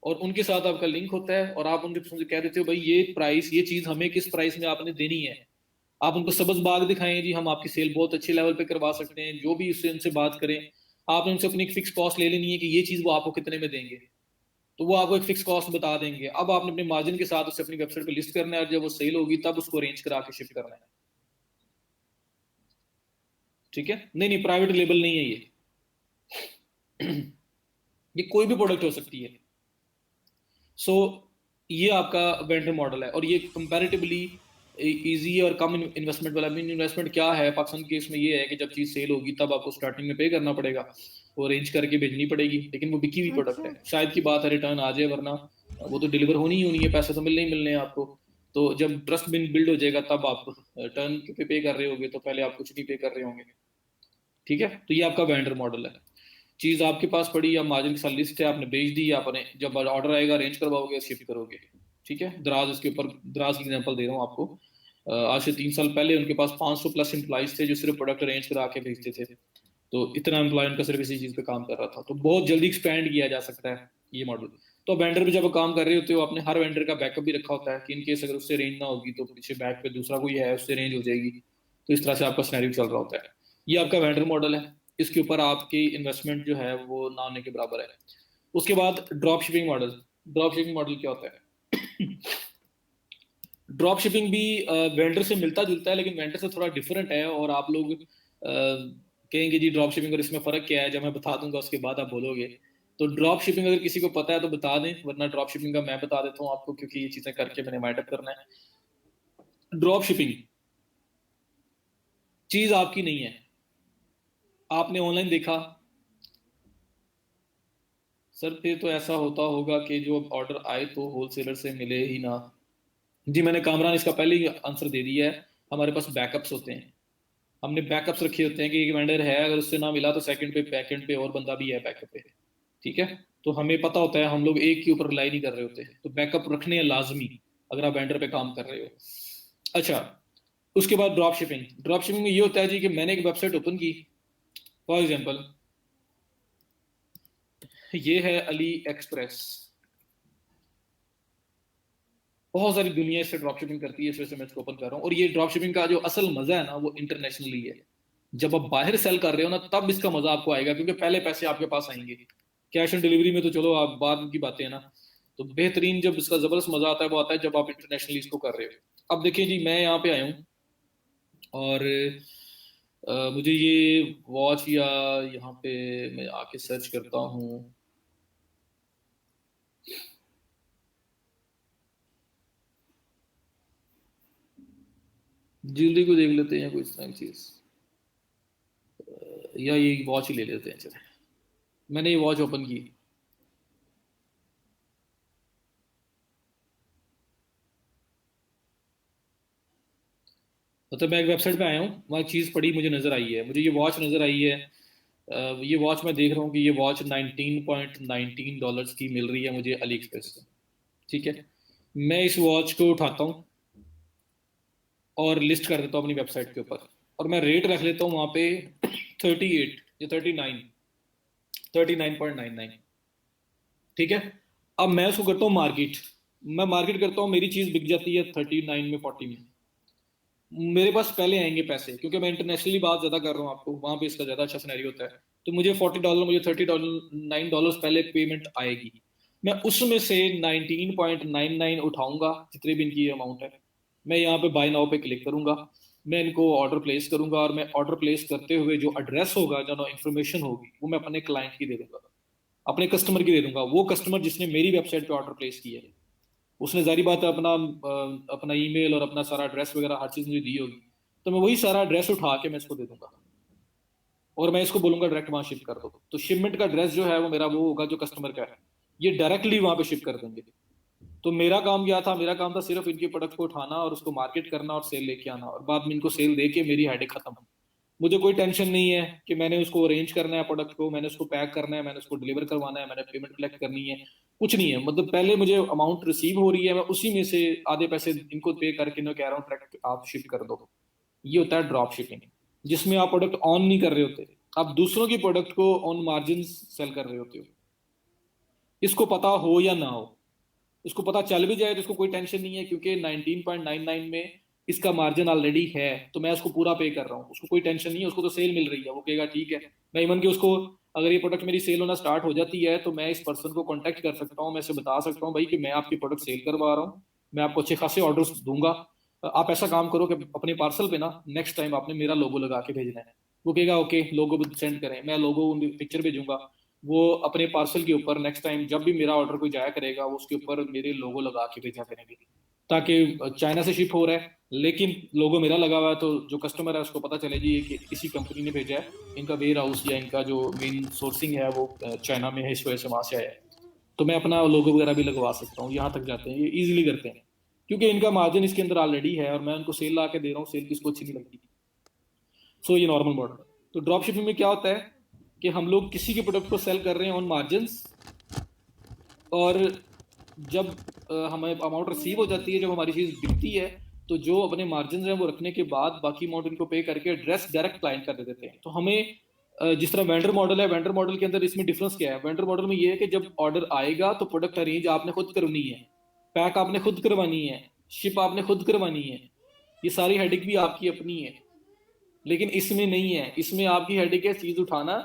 और उनके साथ आपका लिंक होता है और आप उनके से कह देते हो भाई ये प्राइस, ये चीज हमें किस प्राइस में आपने देनी है। आप उनको सब्ज बाग दिखाएं जी, हम आपकी सेल बहुत अच्छे लेवल पे करवा सकते हैं, जो भी उससे उनसे बात करें। आपने उनसे अपनी एक फिक्स कॉस्ट ले लेनी है कि ये चीज वो आपको कितने में देंगे, तो वो आपको एक फिक्स कॉस्ट बता देंगे। अब आपने अपने मार्जिन के साथ उसे अपनी वेबसाइट पे लिस्ट करना है और जब वो सेल होगी तब उसको अरेंज करा के शिप करना है। ठीक है? नहीं नहीं, प्राइवेट लेबल नहीं है ये। ये कोई भी प्रोडक्ट हो सकती है। सो ये आपका वेंडर मॉडल है और ये कंपैरेटिवली इजी और कम इन्वेस्टमेंट वाला। मीन इन्वेस्टमेंट क्या है पाकिस्तान के इसमें, ये है कि जब चीज़ सेल होगी तब आपको स्टार्टिंग में पे करना पड़ेगा, वो अरेंज करके भेजनी पड़ेगी, लेकिन वो बिकी हुई प्रोडक्ट अच्छा। है, शायद की बात है रिटर्न आ जाए, वरना वो तो डिलीवर होनी ही होनी है, पैसे तो मिलने ही मिलने हैं आपको। तो जब ट्रस्ट बिल्ड हो जाएगा तब आप टर्न पे कर रहे होगे, तो पहले आप कुछ नहीं पे कर रहे होंगे। ठीक है? तो ये आपका वेंडर मॉडल है। चीज आपके पास पड़ी या मार्जिन के साथ लिस्ट है, आपने बेच दी, आपने जब ऑर्डर आएगा अरेंज करवाओगे, शिप करोगे। ठीक है? दराज, इसके ऊपर दराज की एग्जांपल दे रहा हूँ आपको। आज से 3 साल पहले उनके पास 500 प्लस एम्प्लॉइज थे जो सिर्फ प्रोडक्ट अरेंज करा के भेजते थे। तो इतना एम्प्लॉय उनका सिर्फ इसी चीज पे काम कर रहा था, तो बहुत जल्दी एक्सपैंड किया जा सकता है ये मॉडल। तो वेंडर पे जब आप काम कर रहे होते हो, आपने हर वेंडर का बैकअप भी रखा होता है कि इनकेस अगर उससे रेंज ना होगी तो पीछे बैक पे दूसरा कोई है उससे रेंज हो जाएगी। तो इस तरह से आपका सिनेरियो चल रहा होता है। ये आपका वेंडर मॉडल है। इसके ऊपर आपकी इन्वेस्टमेंट जो है वो ना होने के बराबर है। उसके बाद drop shipping model. Drop shipping model क्या होता है? ड्रॉप शिपिंग भी वेंडर से मिलता जुलता है, लेकिन वेंडर से थोड़ा डिफरेंट है। और आप लोग कहेंगे जी ड्रॉप शिपिंग और इसमें फ़र्क क्या है, जब मैं बता दूंगा उसके बाद आप बोलोगे। तो ड्रॉप शिपिंग अगर किसी को पता है तो बता दें, वरना ड्रॉप शिपिंग का मैं बता देता हूँ आपको, क्योंकि ये चीज़ें करके मैंने माइंड अप करना है। ड्रॉप शिपिंग चीज़ आपकी नहीं है। आपने ऑनलाइन देखा, सर फिर तो ऐसा होता होगा कि जो ऑर्डर आए तो होलसेलर से मिले ही ना। जी मैंने कामरान इसका पहले ही आंसर दे दिया है। हमारे पास बैकअप्स होते हैं, हमने बैकअप्स रखे होते हैं कि एक वेंडर है, अगर उससे ना मिला तो सेकंड पे बैकएंड पे और बंदा भी है बैकअप पे। ठीक है, तो हमें पता होता है, हम लोग एक के ऊपर रिलाई नहीं कर रहे होते, तो बैकअप रखने हैं लाजमी अगर आप वेंडर पे काम कर रहे हो। अच्छा, उसके बाद ड्रॉप शिपिंग। ड्रॉप शिपिंग में ये होता है जी कि मैंने एक वेबसाइट ओपन की, फॉर एग्जाम्पल ये है अली एक्सप्रेस। बहुत सारी दुनिया इससे ड्रॉप शिपिंग करती है, इस वजह से मैं इसको ओपन कर रहा हूँ। और ये ड्रॉप शिपिंग का जो असल मजा है ना, वो इंटरनेशनली है। जब आप बाहर सेल कर रहे हो ना, तब इसका मजा आपको आएगा, क्योंकि पहले पैसे आपके पास आएंगे। कैश ऑन डिलीवरी में तो चलो आप बाद की बातें हैं ना। तो बेहतरीन जब इसका जबरदस्त मजा आता है वो आता है जब आप इंटरनेशनली इसको कर रहे हो। अब देखिए जी, मैं यहाँ पे आया हूँ और मुझे ये वॉच, या यहाँ पे मैं आके सर्च करता हूँ। ज्वेलरी को देख लेते हैं, कोई इस तरह की चीज, या ये वॉच ही ले लेते हैं चले। मैंने ये वॉच ओपन की। मतलब मैं एक वेबसाइट पे आया हूँ, वहाँ चीज़ पड़ी मुझे नज़र आई है, मुझे ये वॉच नज़र आई है। ये वॉच मैं देख रहा हूँ कि ये वॉच $19.19 की मिल रही है मुझे अली एक्सप्रेस से। ठीक है, मैं इस वॉच को उठाता हूँ और लिस्ट कर देता हूँ अपनी वेबसाइट के ऊपर, और मैं रेट रख लेता हूँ वहाँ पे 38 या 39.99। ठीक है, अब मैं उसको करता हूँ मार्केट। मैं मार्केट करता हूँ, मेरी चीज़ बिक जाती है 39 में, 40 में। मेरे पास पहले आएंगे पैसे, क्योंकि मैं इंटरनेशनली बात ज्यादा कर रहा हूँ आपको, वहां पे इसका ज्यादा अच्छा सिनेरियो होता है। तो मुझे $40, मुझे $39 पहले पेमेंट आएगी। मैं उसमें से 19.99 उठाऊंगा, जितने भी इनकी अमाउंट है। मैं यहाँ पे बाय नाउ पे क्लिक करूंगा, मैं इनको ऑर्डर प्लेस करूंगा, और मैं ऑर्डर प्लेस करते हुए जो एड्रेस होगा, जो इन्फॉर्मेशन होगी, वो मैं अपने क्लाइंट की दे दूंगा, अपने कस्टमर की दे दूंगा। वो कस्टमर जिसने मेरी वेबसाइट पे ऑर्डर प्लेस किया है, उसने जारी बात है अपना ईमेल और अपना सारा एड्रेस वगैरह हर चीज़ मुझे दी होगी। तो मैं वही सारा एड्रेस उठा के मैं इसको दे दूंगा, और मैं इसको बोलूंगा डायरेक्ट वहां शिप कर दो। तो शिपमेंट का एड्रेस जो है वो मेरा वो होगा जो कस्टमर का है, ये डायरेक्टली वहां पे शिप कर देंगे। तो मेरा काम क्या था, मेरा काम था सिर्फ इनके प्रोडक्ट को उठाना और उसको मार्केट करना और सेल लेके आना, और बाद में इनको सेल दे के मेरी हेडेक खत्म। मुझे कोई टेंशन नहीं है कि मैंने उसको अरेंज करना है, प्रोडक्ट को मैंने उसको पैक करना है, मैंने उसको डिलीवर करवाना है, मैंने पेमेंट कलेक्ट करनी है। कुछ नहीं है, मतलब पहले मुझे अमाउंट रिसीव हो रही है, मैं उसी में से आधे पैसे इनको पे करके मैं कह रहा हूँ ट्रैक आप शिप कर दो। ये होता है ड्रॉप शिपिंग, जिसमें आप प्रोडक्ट ऑन नहीं कर रहे होते, आप दूसरों की प्रोडक्ट को ऑन मार्जिन सेल कर रहे होते हो। इसको पता हो या ना हो, उसको पता चल भी जाए तो उसको कोई टेंशन नहीं है, क्योंकि 19.99 में इसका मार्जिन ऑलरेडी है, तो मैं उसको पूरा पे कर रहा हूँ, उसको कोई टेंशन नहीं है, उसको तो सेल मिल रही है, वो कहेगा ठीक है। मैं इवन कि उसको, अगर ये प्रोडक्ट मेरी सेल होना स्टार्ट हो जाती है, तो मैं इस पर्सन को कॉन्टैक्ट कर सकता हूँ, मैं इसे बता सकता हूँ भाई कि मैं आपकी प्रोडक्ट सेल करवा रहा हूँ, मैं आपको अच्छे खासे ऑर्डर्स दूंगा। आप ऐसा काम करो कि अपने पार्सल पे ना नेक्स्ट टाइम आपने मेरा लोगो लगा के भेजना है। वो कहेगा ओके, लोगो सेंड करें, मैं लोगो पिक्चर भेजूंगा। वो अपने पार्सल के ऊपर नेक्स्ट टाइम जब भी मेरा ऑर्डर कोई जाया करेगा, वो उसके ऊपर मेरे लोगो लगा के भेजा करेंगे, ताकि चाइना से शिप हो रहा है लेकिन लोगो मेरा लगा हुआ है, तो जो कस्टमर है उसको पता चले जी कि इसी कंपनी ने भेजा है, इनका वेयर हाउस या इनका जो मेन सोर्सिंग है वो चाइना में है, इस वजह से वहां से आया है। तो मैं अपना लोगो वगैरह भी लगवा सकता हूँ, यहाँ तक जाते हैं, ये इजीली करते हैं, क्योंकि इनका मार्जिन इसके अंदर ऑलरेडी है और मैं उनको सेल ला के दे रहा हूँ, सेल किसको अच्छी नहीं लगती। सो ये नॉर्मल मॉडल। तो ड्रॉप शिपिंग में क्या होता है कि हम लोग किसी के प्रोडक्ट को सेल कर रहे हैं ऑन मार्जिन, और जब हमें अमाउंट रिसीव हो जाती है, जब हमारी चीज़ बिकती है, तो जो अपने मार्जिन हैं वो रखने के बाद बाकी अमाउंट इनको पे करके एड्रेस डायरेक्ट क्लाइंट कर दे देते हैं। तो हमें जिस तरह वेंडर मॉडल है, वेंडर मॉडल के अंदर इसमें डिफरेंस क्या है, वेंडर मॉडल में ये है कि जब ऑर्डर आएगा तो प्रोडक्ट अरेंज आपने खुद करनी है, पैक आपने खुद करवानी है, शिप आपने खुद करवानी है, ये सारी हेडिक भी आपकी अपनी है। लेकिन इसमें नहीं है, इसमें आपकी हेडिक है चीज उठाना,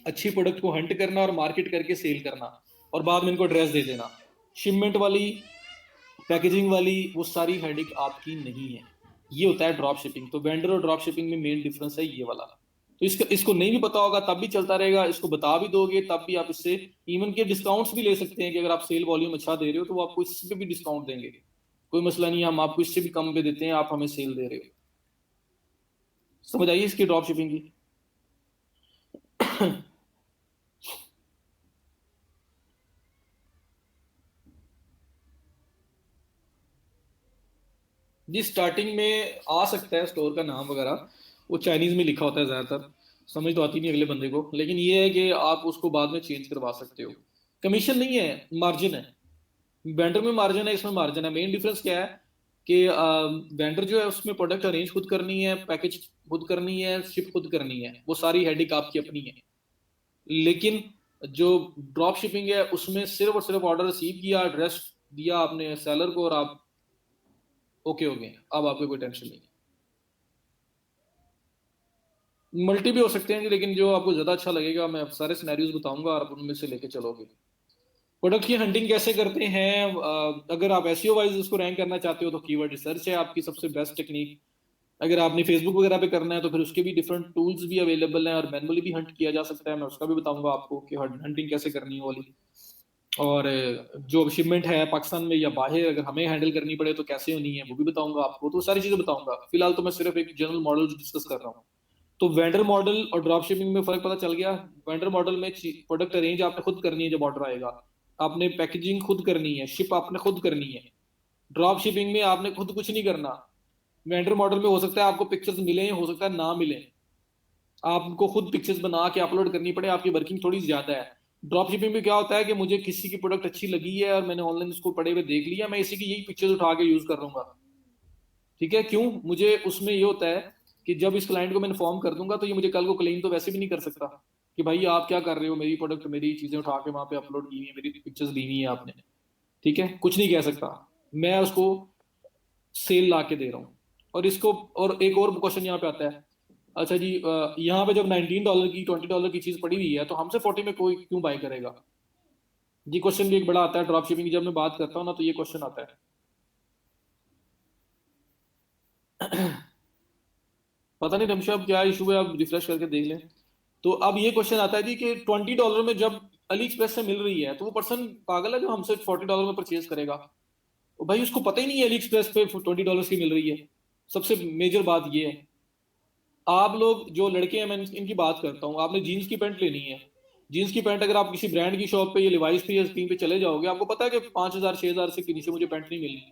अच्छी प्रोडक्ट को हंट करना और मार्केट करके सेल करना, और बाद में इनको एड्रेस दे देना। शिपमेंट वाली, पैकेजिंग वाली, वो सारी हेडिक आपकी नहीं है। ये होता है ड्रॉप शिपिंग। तो वेंडर और ड्रॉप शिपिंग में मेन डिफरेंस है ये वाला। तो इसको नहीं भी पता होगा तब भी चलता रहेगा, इसको बता भी दोगे तब भी आप इससे इवन के डिस्काउंट्स भी ले सकते हैं कि अगर आप सेल वॉल्यूम अच्छा दे रहे हो तो वो आपको इस पे भी डिस्काउंट देंगे, कोई मसला नहीं है, हम आपको इससे भी कम पे देते हैं, आप हमें सेल दे रहे हो। समझ आइए इसकी ड्रॉप शिपिंग की। जी स्टार्टिंग में आ सकता है स्टोर का नाम वगैरह, वो चाइनीज में लिखा होता है ज्यादातर, समझ तो आती नहीं अगले बंदे को, लेकिन ये है कि आप उसको बाद में चेंज करवा सकते हो। कमीशन नहीं है, मार्जिन है। वेंडर में मार्जिन है, इसमें मार्जिन है। मेन डिफरेंस क्या है कि वेंडर जो है उसमें प्रोडक्ट अरेंज खुद करनी है, पैकेज खुद करनी है, शिप खुद करनी है, वो सारी हेडिक आपकी अपनी है। लेकिन जो ड्रॉप शिपिंग है उसमें सिर्फ और सिर्फ ऑर्डर रिसीव किया, एड्रेस दिया आपने सेलर को और आप ओके हो गए, अब आपको कोई टेंशन नहीं। मल्टी भी हो सकते हैं, लेकिन जो आपको ज्यादा अच्छा लगेगा मैं सारे सिनेरियोज बताऊंगा और आप उनमें से लेके चलोगे। प्रोडक्ट की हंटिंग कैसे करते हैं, अगर आप एसईओ वाइज उसको रैंक करना चाहते हो तो कीवर्ड रिसर्च है आपकी सबसे बेस्ट टेक्निक। अगर आपने फेसबुक वगैरह पे करना है तो फिर उसके भी डिफरेंट टूल्स भी अवेलेबल हैं और मैनुअली भी हंट किया जा सकता है, मैं उसका भी बताऊंगा आपको कि हंटिंग कैसे करनी है वाली। और जो शिपमेंट है पाकिस्तान में या बाहर अगर हमें हैंडल करनी पड़े तो कैसे होनी है वो भी बताऊंगा आपको, तो सारी चीजें बताऊंगा। फिलहाल तो मैं सिर्फ एक जनरल मॉडल डिस्कस कर रहा हूँ। तो वेंडर मॉडल और ड्रॉप शिपिंग में फर्क पता चल गया। वेंडर मॉडल में प्रोडक्ट अरेंज आपने खुद करनी है, जब ऑर्डर आएगा आपने पैकेजिंग खुद करनी है, शिप आपने खुद करनी है। ड्रॉप शिपिंग में आपने खुद कुछ नहीं करना। वेंडर मॉडल में हो सकता है आपको पिक्चर्स मिले, हो सकता है ना मिले, आपको खुद पिक्चर्स बना के अपलोड करनी पड़े, आपकी वर्किंग थोड़ी ज्यादा है। ड्रॉप शिपिंग में क्या होता है कि मुझे किसी की प्रोडक्ट अच्छी लगी है और मैंने ऑनलाइन उसको पड़े हुए देख लिया, मैं इसी की यही पिक्चर्स उठा के यूज कर लूंगा। ठीक है, क्यों? मुझे उसमें ये होता है कि जब इस क्लाइंट को मैं इन्फॉर्म कर दूंगा तो ये मुझे कल को क्लेम तो वैसे भी नहीं कर सकता कि भाई आप क्या कर रहे हो, मेरी प्रोडक्ट मेरी चीजें उठा के वहां पे अपलोड की हुई है, मेरी पिक्चर्स ली हुई है आपने। ठीक है, कुछ नहीं कह सकता, मैं उसको सेल ला के दे रहा हूँ। और इसको, और एक और क्वेश्चन यहाँ पे आता है, अच्छा जी यहाँ पे जब $19 की $20 की चीज पड़ी हुई है तो हमसे 40 में कोई क्यों बाय करेगा? ये क्वेश्चन भी एक बड़ा आता है ड्रॉप शिपिंग की, जब मैं बात करता हूँ ना तो ये क्वेश्चन आता है। पता नहीं रमशा अब क्या इशू है, आप रिफ्रेश करके देख लें। तो अब ये क्वेश्चन आता है जी कि $20 में जब अली एक्सप्रेस से मिल रही है तो वो पर्सन पागल है जो हमसे $40 में परचेज करेगा? तो भाई उसको पता ही नहीं है अली एक्सप्रेस पे $20 की मिल रही है। सबसे मेजर बात ये है, आप लोग जो लड़के हैं, मैं इनकी बात करता हूँ, आपने जीन्स की पैंट लेनी है, जीन्स की पैंट अगर आप किसी ब्रांड की शॉप पे या लिवाइस पे या स्क्रीन पे चले जाओगे, आपको पता है कि 5,000 6,000 से नीचे मुझे पैंट नहीं मिलनी।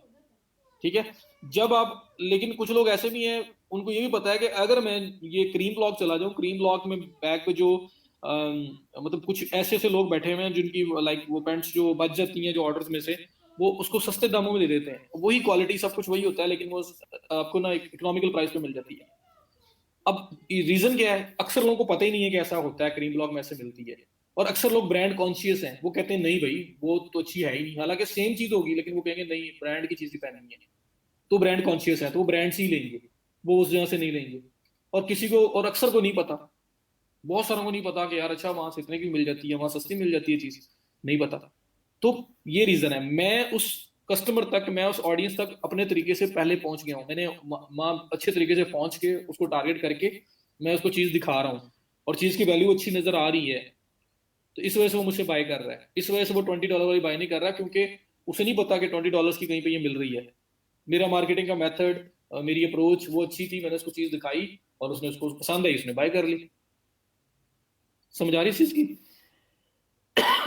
ठीक है, जब आप, लेकिन कुछ लोग ऐसे भी हैं उनको ये भी पता है कि अगर मैं ये क्रीम ब्लॉक चला जाऊं, क्रीम ब्लॉक में बैक पे जो मतलब कुछ ऐसे ऐसे लोग बैठे हुए हैं जिनकी लाइक वो पैंट्स जो बच जाती हैं जो ऑर्डर्स में से, वो उसको सस्ते दामों में दे देते हैं, वही क्वालिटी सब कुछ वही होता है, लेकिन वो आपको ना इकोनॉमिकल प्राइस पे मिल जाती है। अब रीजन क्या है, अक्सर लोगों को पता ही नहीं है कि ऐसा होता है, क्रीम ब्लॉक में ऐसे मिलती है। और अक्सर लोग ब्रांड कॉन्शियस हैं, वो कहते हैं नहीं भाई वो तो अच्छी है ही नहीं, हालांकि सेम चीज होगी लेकिन वो कहेंगे नहीं ब्रांड की चीज ही पहननी है। तो ब्रांड कॉन्शियस है तो वो ब्रांड से ही लेंगे, वो उस जगह से नहीं लेंगे। और किसी को, और अक्सर को नहीं पता, बहुत सारों को नहीं पता कि यार अच्छा वहां से इतने की मिल जाती है, वहां सस्ती मिल जाती है चीज, नहीं पता। तो ये रीजन है, मैं उस कस्टमर तक, मैं उस ऑडियंस तक अपने तरीके से पहले पहुंच गया हूँ, मैंने अच्छे तरीके से पहुंच के उसको टारगेट करके मैं उसको चीज दिखा रहा हूँ और चीज की वैल्यू अच्छी नजर आ रही है, तो इस वजह से वो मुझसे बाय कर रहा है। इस वजह से वो $20 वाली बाय नहीं कर रहा क्योंकि उसे नहीं पता कि $20 की कहीं पे ये मिल रही है। मेरा मार्केटिंग का मेथड, मेरी अप्रोच वो अच्छी थी, मैंने उसको चीज दिखाई और उसने उसको पसंद आई, उसने बाय कर ली। समझ आ रही इस चीज की?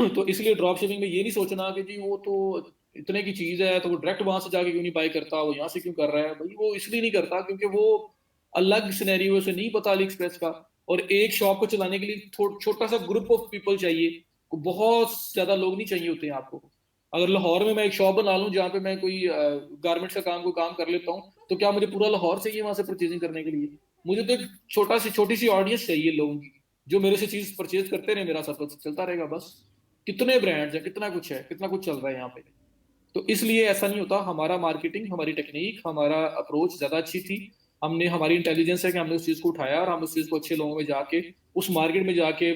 तो इसलिए ड्रॉप शिपिंग में ये नहीं सोचना कि जी वो तो इतने की चीज है तो वो डायरेक्ट वहां से जाके क्यों नहीं बाय करता, वो यहाँ से क्यों कर रहा है। भाई वो इसलिए नहीं करता क्योंकि वो अलग सिनेरियो से नहीं पता अली एक्सप्रेस का। और एक शॉप को चलाने के लिए छोटा सा ग्रुप ऑफ पीपल चाहिए, बहुत ज्यादा लोग नहीं चाहिए होते हैं आपको। अगर लाहौर में मैं एक शॉप बना लूं जहाँ पे मैं कोई गारमेंट्स का काम को काम कर लेता हूँ, तो क्या मुझे पूरा लाहौर चाहिए वहां से परचेजिंग करने के लिए? मुझे तो एक छोटी सी ऑडियंस चाहिए लोगों की जो मेरे से चीज परचेज करते रहे, मेरा सर्कल चलता रहेगा बस। कितने ब्रांड्स हैं, कितना कुछ है, कितना कुछ चल रहा है यहाँ पे। तो इसलिए ऐसा नहीं होता, हमारा मार्केटिंग, हमारी टेक्निक, हमारा अप्रोच ज्यादा अच्छी थी। हमने, हमारी इंटेलिजेंस है कि हमने उस चीज को उठाया और हम उस चीज को अच्छे लोगों में जाके, उस मार्केट में जाके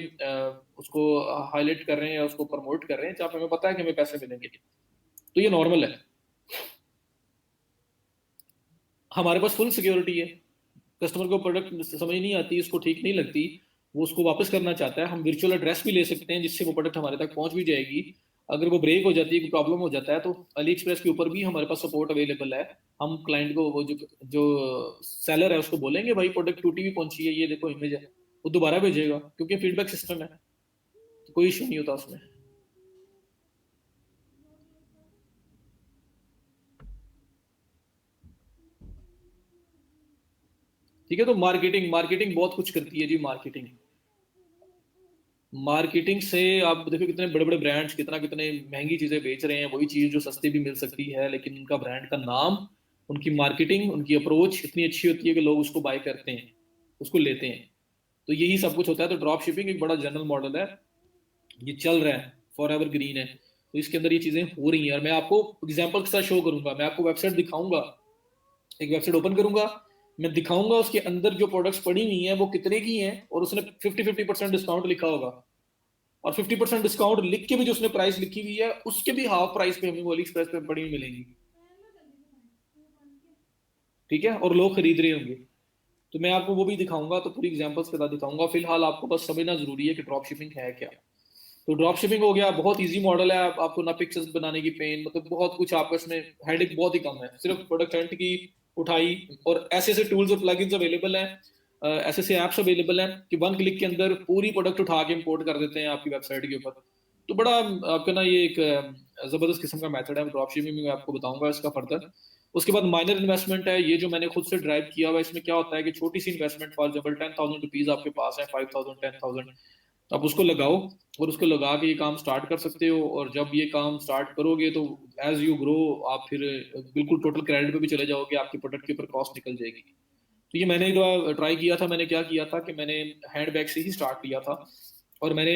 उसको हाईलाइट कर रहे हैं या उसको प्रमोट कर रहे हैं जहाँ पे हमें पता है कि हमें पैसे मिलेंगे। तो ये नॉर्मल है, हमारे पास फुल सिक्योरिटी है। कस्टमर को प्रोडक्ट समझ नहीं आती, उसको ठीक नहीं लगती, वो उसको वापस करना चाहता है, हम वर्चुअल एड्रेस भी ले सकते हैं जिससे वो प्रोडक्ट हमारे तक पहुंच भी जाएगी। अगर वो ब्रेक हो जाती है, कोई प्रॉब्लम हो जाता है, तो अली एक्सप्रेस के ऊपर भी हमारे पास सपोर्ट अवेलेबल है। हम क्लाइंट को, वो जो सेलर है उसको बोलेंगे भाई प्रोडक्ट टूटी हुई पहुंची है, ये देखो इमेज है, वो दोबारा भेजेगा, क्योंकि फीडबैक सिस्टम है, तो कोई इशू नहीं होता उसमें। ठीक है, तो मार्केटिंग मार्केटिंग बहुत कुछ करती है जी। मार्केटिंग मार्केटिंग से आप देखो कितने बड़े बड़े ब्रांड्स कितना कितने महंगी चीजें बेच रहे हैं, वही चीज जो सस्ती भी मिल सकती है, लेकिन उनका ब्रांड का नाम, उनकी मार्केटिंग, उनकी अप्रोच इतनी अच्छी होती है कि लोग उसको बाय करते हैं, उसको लेते हैं। तो यही सब कुछ होता है। तो ड्रॉप शिपिंग एक बड़ा जनरल मॉडल है, ये चल रहा है, फॉर एवर ग्रीन है। तो इसके अंदर ये चीजें हो रही हैं, और मैं आपको एग्जाम्पल के साथ शो करूंगा। मैं आपको वेबसाइट दिखाऊंगा, एक वेबसाइट ओपन करूंगा, मैं दिखाऊंगा उसके अंदर जो प्रोडक्ट्स पड़ी हुई हैं वो कितने की हैं, और उसने 50-50% डिस्काउंट लिखा होगा, और 50% डिस्काउंट लिख के भी जो उसने प्राइस लिखी हुई है उसके भी हाफ प्राइस पे हमें वो अली एक्सप्रेस पे पड़ी हुई मिलेंगी। ठीक है, और लोग खरीद रहे होंगे। तो मैं आपको वो भी दिखाऊंगा, तो पूरी एग्जांपल्स के साथ दिखाऊंगा। फिलहाल आपको बस समझना जरूरी है कि ड्रॉप शिपिंग है क्या। तो ड्रॉप शिपिंग हो गया, बहुत इजी मॉडल है। आपको ना पिक्चर्स बनाने की पेन, मतलब बहुत कुछ आपका इसमें हेडेक बहुत ही कम है, सिर्फ प्रोडक्ट एंड की उठाई, और ऐसे ऐसे टूल्स और प्लगइन्स अवेलेबल हैं, ऐसे ऐसे ऐप्स अवेलेबल हैं कि वन क्लिक के अंदर पूरी प्रोडक्ट उठा के इंपोर्ट कर देते हैं आपकी वेबसाइट के ऊपर। तो बड़ा आपका ना ये एक जबरदस्त किस्म का मेथड है ड्रॉप शिपिंग में, मैं आपको बताऊंगा इसका फर्दर। उसके बाद माइनर इन्वेस्टमेंट है, ये जो मैंने खुद से ड्राइव किया हुआ है। इसमें क्या होता है कि छोटी सी इन्वेस्टमेंट, फॉर एग्जाम्पल 10,000 रुपीज आपके पास है, 5,000, 10,000, तो आप उसको लगाओ, और उसको लगा के ये काम स्टार्ट कर सकते हो। और जब ये काम स्टार्ट करोगे तो एज यू ग्रो, आप फिर बिल्कुल टोटल क्रेडिट पे भी चले जाओगे, आपकी प्रोडक्ट के ऊपर कॉस्ट निकल जाएगी। तो ये मैंने एक ट्राई किया था। मैंने क्या किया था कि मैंने हैंड बैग से ही स्टार्ट किया था, और मैंने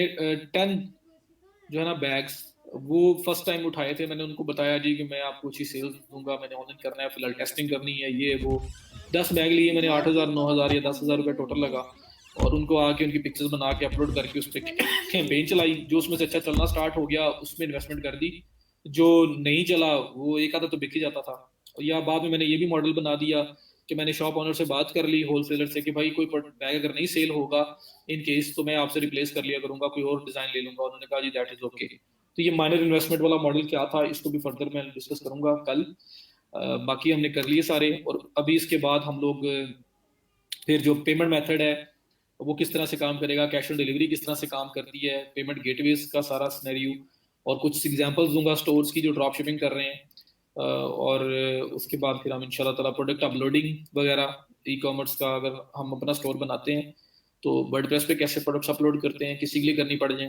10 जो है ना बैग्स, वो फर्स्ट टाइम उठाए थे। मैंने उनको बताया जी कि मैं आपको अच्छी सेल्स दूंगा, मैंने ऑनलाइन करना है, फिलहाल टेस्टिंग करनी है, ये वो। 10 बैग लिए मैंने, 8,000, 9,000 या 10,000 रुपये टोटल लगा। और उनको आके उनकी पिक्चर्स बना के अपलोड करके उस पर कैंपेन चलाई। जो उसमें से अच्छा चलना स्टार्ट हो गया उसमें इन्वेस्टमेंट कर दी, जो नहीं चला वो एक आधा तो बिक ही जाता था। या बाद में मैंने ये भी मॉडल बना दिया कि मैंने शॉप ओनर से बात कर ली, होलसेलर से, कि भाई कोई बैग अगर नहीं सेल होगा इन केस, तो मैं आपसे रिप्लेस कर लिया करूंगा, कोई और डिजाइन ले लूंगा। उन्होंने कहा जी दैट इज ओके। तो ये माइनर इन्वेस्टमेंट वाला मॉडल क्या था, इसको भी फर्दर मैं डिस्कस करूंगा कल। बाकी हमने कर लिए सारे, और अभी इसके बाद हम लोग फिर जो पेमेंट मेथड है वो किस तरह से काम करेगा, कैश ऑन डिलीवरी किस तरह से काम करती है, पेमेंट गेटवेज का सारा सिनेरियो, और कुछ एग्जांपल्स दूंगा स्टोर्स की जो ड्रॉप शिपिंग कर रहे हैं। और उसके बाद फिर हम इंशाल्लाह ताला प्रोडक्ट अपलोडिंग वगैरह, ई कॉमर्स का अगर हम अपना स्टोर बनाते हैं तो वर्डप्रेस पे कैसे प्रोडक्ट्स अपलोड करते हैं, किसी के लिए करनी पड़ जाए,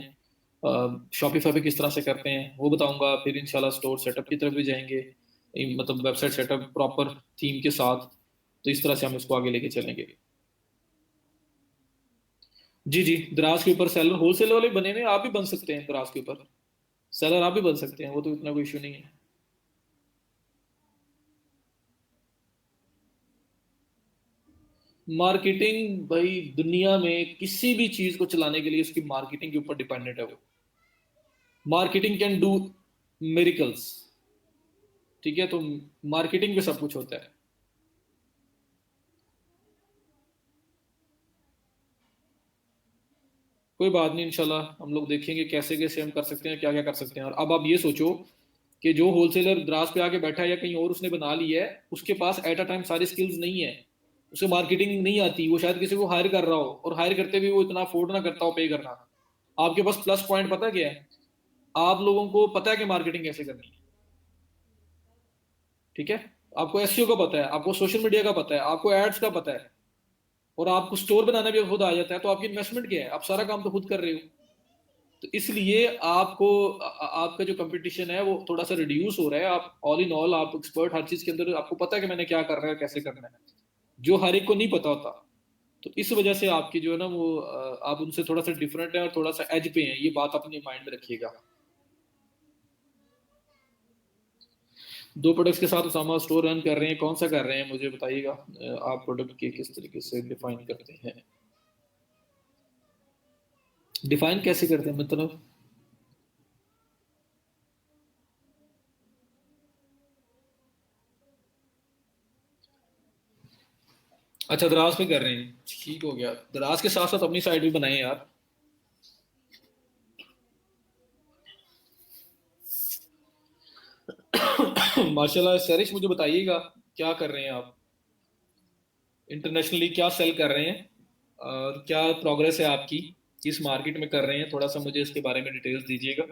शॉपिफाई पे किस तरह से करते हैं वो बताऊंगा। फिर इंशाल्लाह स्टोर सेटअप की तरफ भी जाएंगे, मतलब वेबसाइट सेटअप प्रॉपर थीम के साथ। तो इस तरह से हम इसको आगे लेके चलेंगे। जी जी, दराज के ऊपर सेलर होलसेल वाले बने हुए हैं, आप भी बन सकते हैं दराज के ऊपर सेलर, आप भी बन सकते हैं, वो तो इतना कोई इशू नहीं है। मार्केटिंग भाई दुनिया में किसी भी चीज को चलाने के लिए उसकी मार्केटिंग के ऊपर डिपेंडेंट है वो। Marketing can do miracles. ठीक है, तो मार्केटिंग पे सब कुछ होता है। कोई बात नहीं, इंशाल्लाह हम लोग देखेंगे कैसे कैसे हम कर सकते हैं, क्या क्या कर सकते हैं। और अब आप ये सोचो कि जो होलसेलर द्रास पे आके बैठा है या कहीं और उसने बना ली है, उसके पास एट अ टाइम सारी स्किल्स नहीं है, उसे मार्केटिंग नहीं आती, वो शायद किसी को हायर कर रहा हो, और हायर करते भी वो इतना अफोर्ड ना करता हो पे करना। आपके पास प्लस पॉइंट पता क्या है, आप लोगों को पता है कि मार्केटिंग कैसे करनी है। ठीक है, आपको एसईओ का पता है, आपको सोशल मीडिया का पता है, आपको एड्स का पता है, और आपको स्टोर बनाना भी खुद आ जाता है, तो आपकी इन्वेस्टमेंट क्या है, आप सारा काम तो खुद कर रहे हो। तो इसलिए आपको आपका जो कंपटीशन है वो थोड़ा सा रिड्यूस हो रहा है। आप ऑल इन ऑल आप एक्सपर्ट हर चीज के अंदर, आपको पता है कि मैंने क्या करना है, कैसे करना है, जो हर एक को नहीं पता होता। तो इस वजह से आपकी जो है ना वो आप उनसे थोड़ा सा डिफरेंट है और थोड़ा सा एज पे है, ये बात अपने माइंड में रखिएगा। दो प्रोडक्ट्स के साथ उसामा स्टोर रन कर रहे हैं, कौन सा कर रहे हैं मुझे बताइएगा। आप प्रोडक्ट के किस तरीके से डिफाइन करते हैं, डिफाइन कैसे करते हैं मतलब। अच्छा, दराज पे कर रहे हैं, ठीक हो गया। दराज के साथ साथ अपनी साइड भी बनाए यार। माशाल्लाह। सरिश मुझे बताइएगा, क्या कर रहे हैं आप इंटरनेशनली, क्या सेल कर रहे हैं और क्या प्रोग्रेस है आपकी, किस मार्केट में कर रहे हैं, थोड़ा सा मुझे इसके बारे में डिटेल्स दीजिएगा।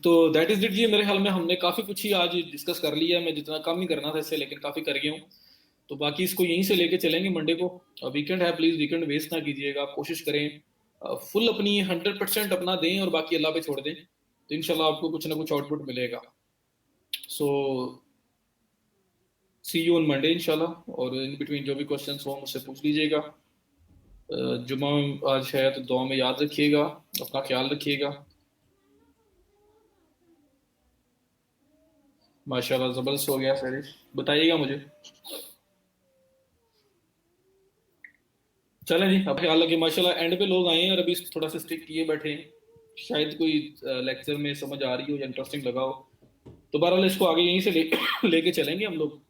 तो दैट इज इट जी। मेरे ख्याल में हमने काफ़ी कुछ ही आज डिस्कस कर लिया। मैं जितना कम ही करना था इससे, लेकिन काफ़ी कर गया हूँ। तो बाकी इसको यहीं से लेके चलेंगे मंडे को। वीकेंड है, प्लीज़ वीकेंड वेस्ट ना कीजिएगा, आप कोशिश करें फुल अपनी 100% अपना दें और बाकी अल्लाह पे छोड़ दें, तो इंशाल्लाह आपको कुछ ना कुछ आउटपुट मिलेगा। सो सी यू ऑन मंडे इंशाल्लाह। और इन बिटवीन जो भी क्वेश्चंस हो मुझसे पूछ लीजिएगा। जुमा आज है तो दुआ में याद रखिएगा, अपना ख्याल रखिएगा। माशाल्लाह ज़बरदस्त हो गया सर, बताइएगा मुझे। चलें जी, अब ख्याल रखिए। माशाल्लाह एंड पे लोग आए हैं और अभी थोड़ा सा स्टिक किए बैठे हैं। शायद कोई लेक्चर में समझ आ रही हो या इंटरेस्टिंग लगा हो। तो बहरहाल इसको आगे यहीं से लेके चलेंगे हम लोग।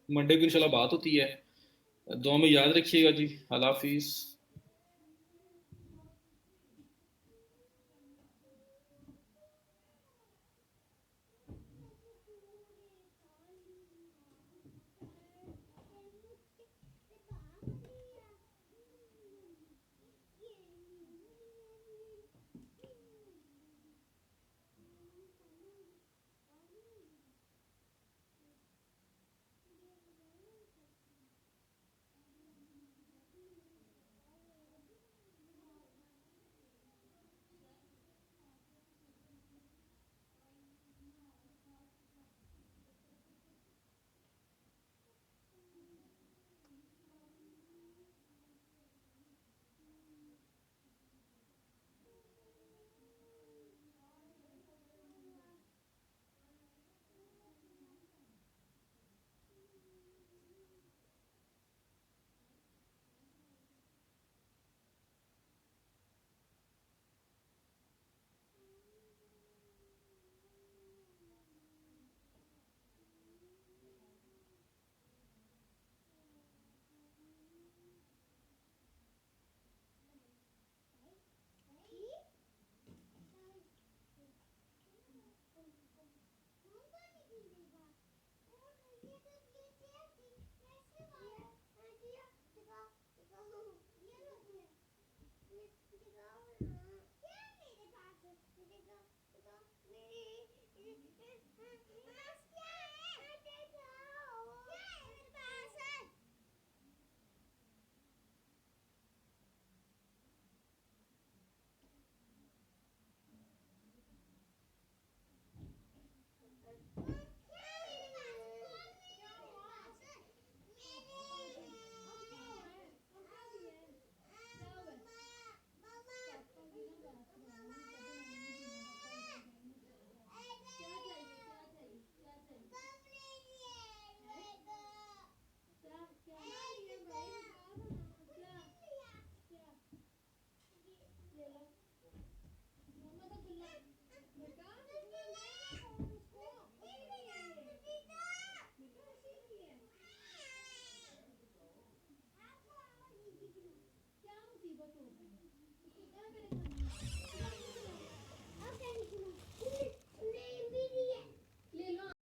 मंडे को इंशाल्लाह बात होती है। दुआ में याद रखिएगा जी। अल्लाह हाफिज़।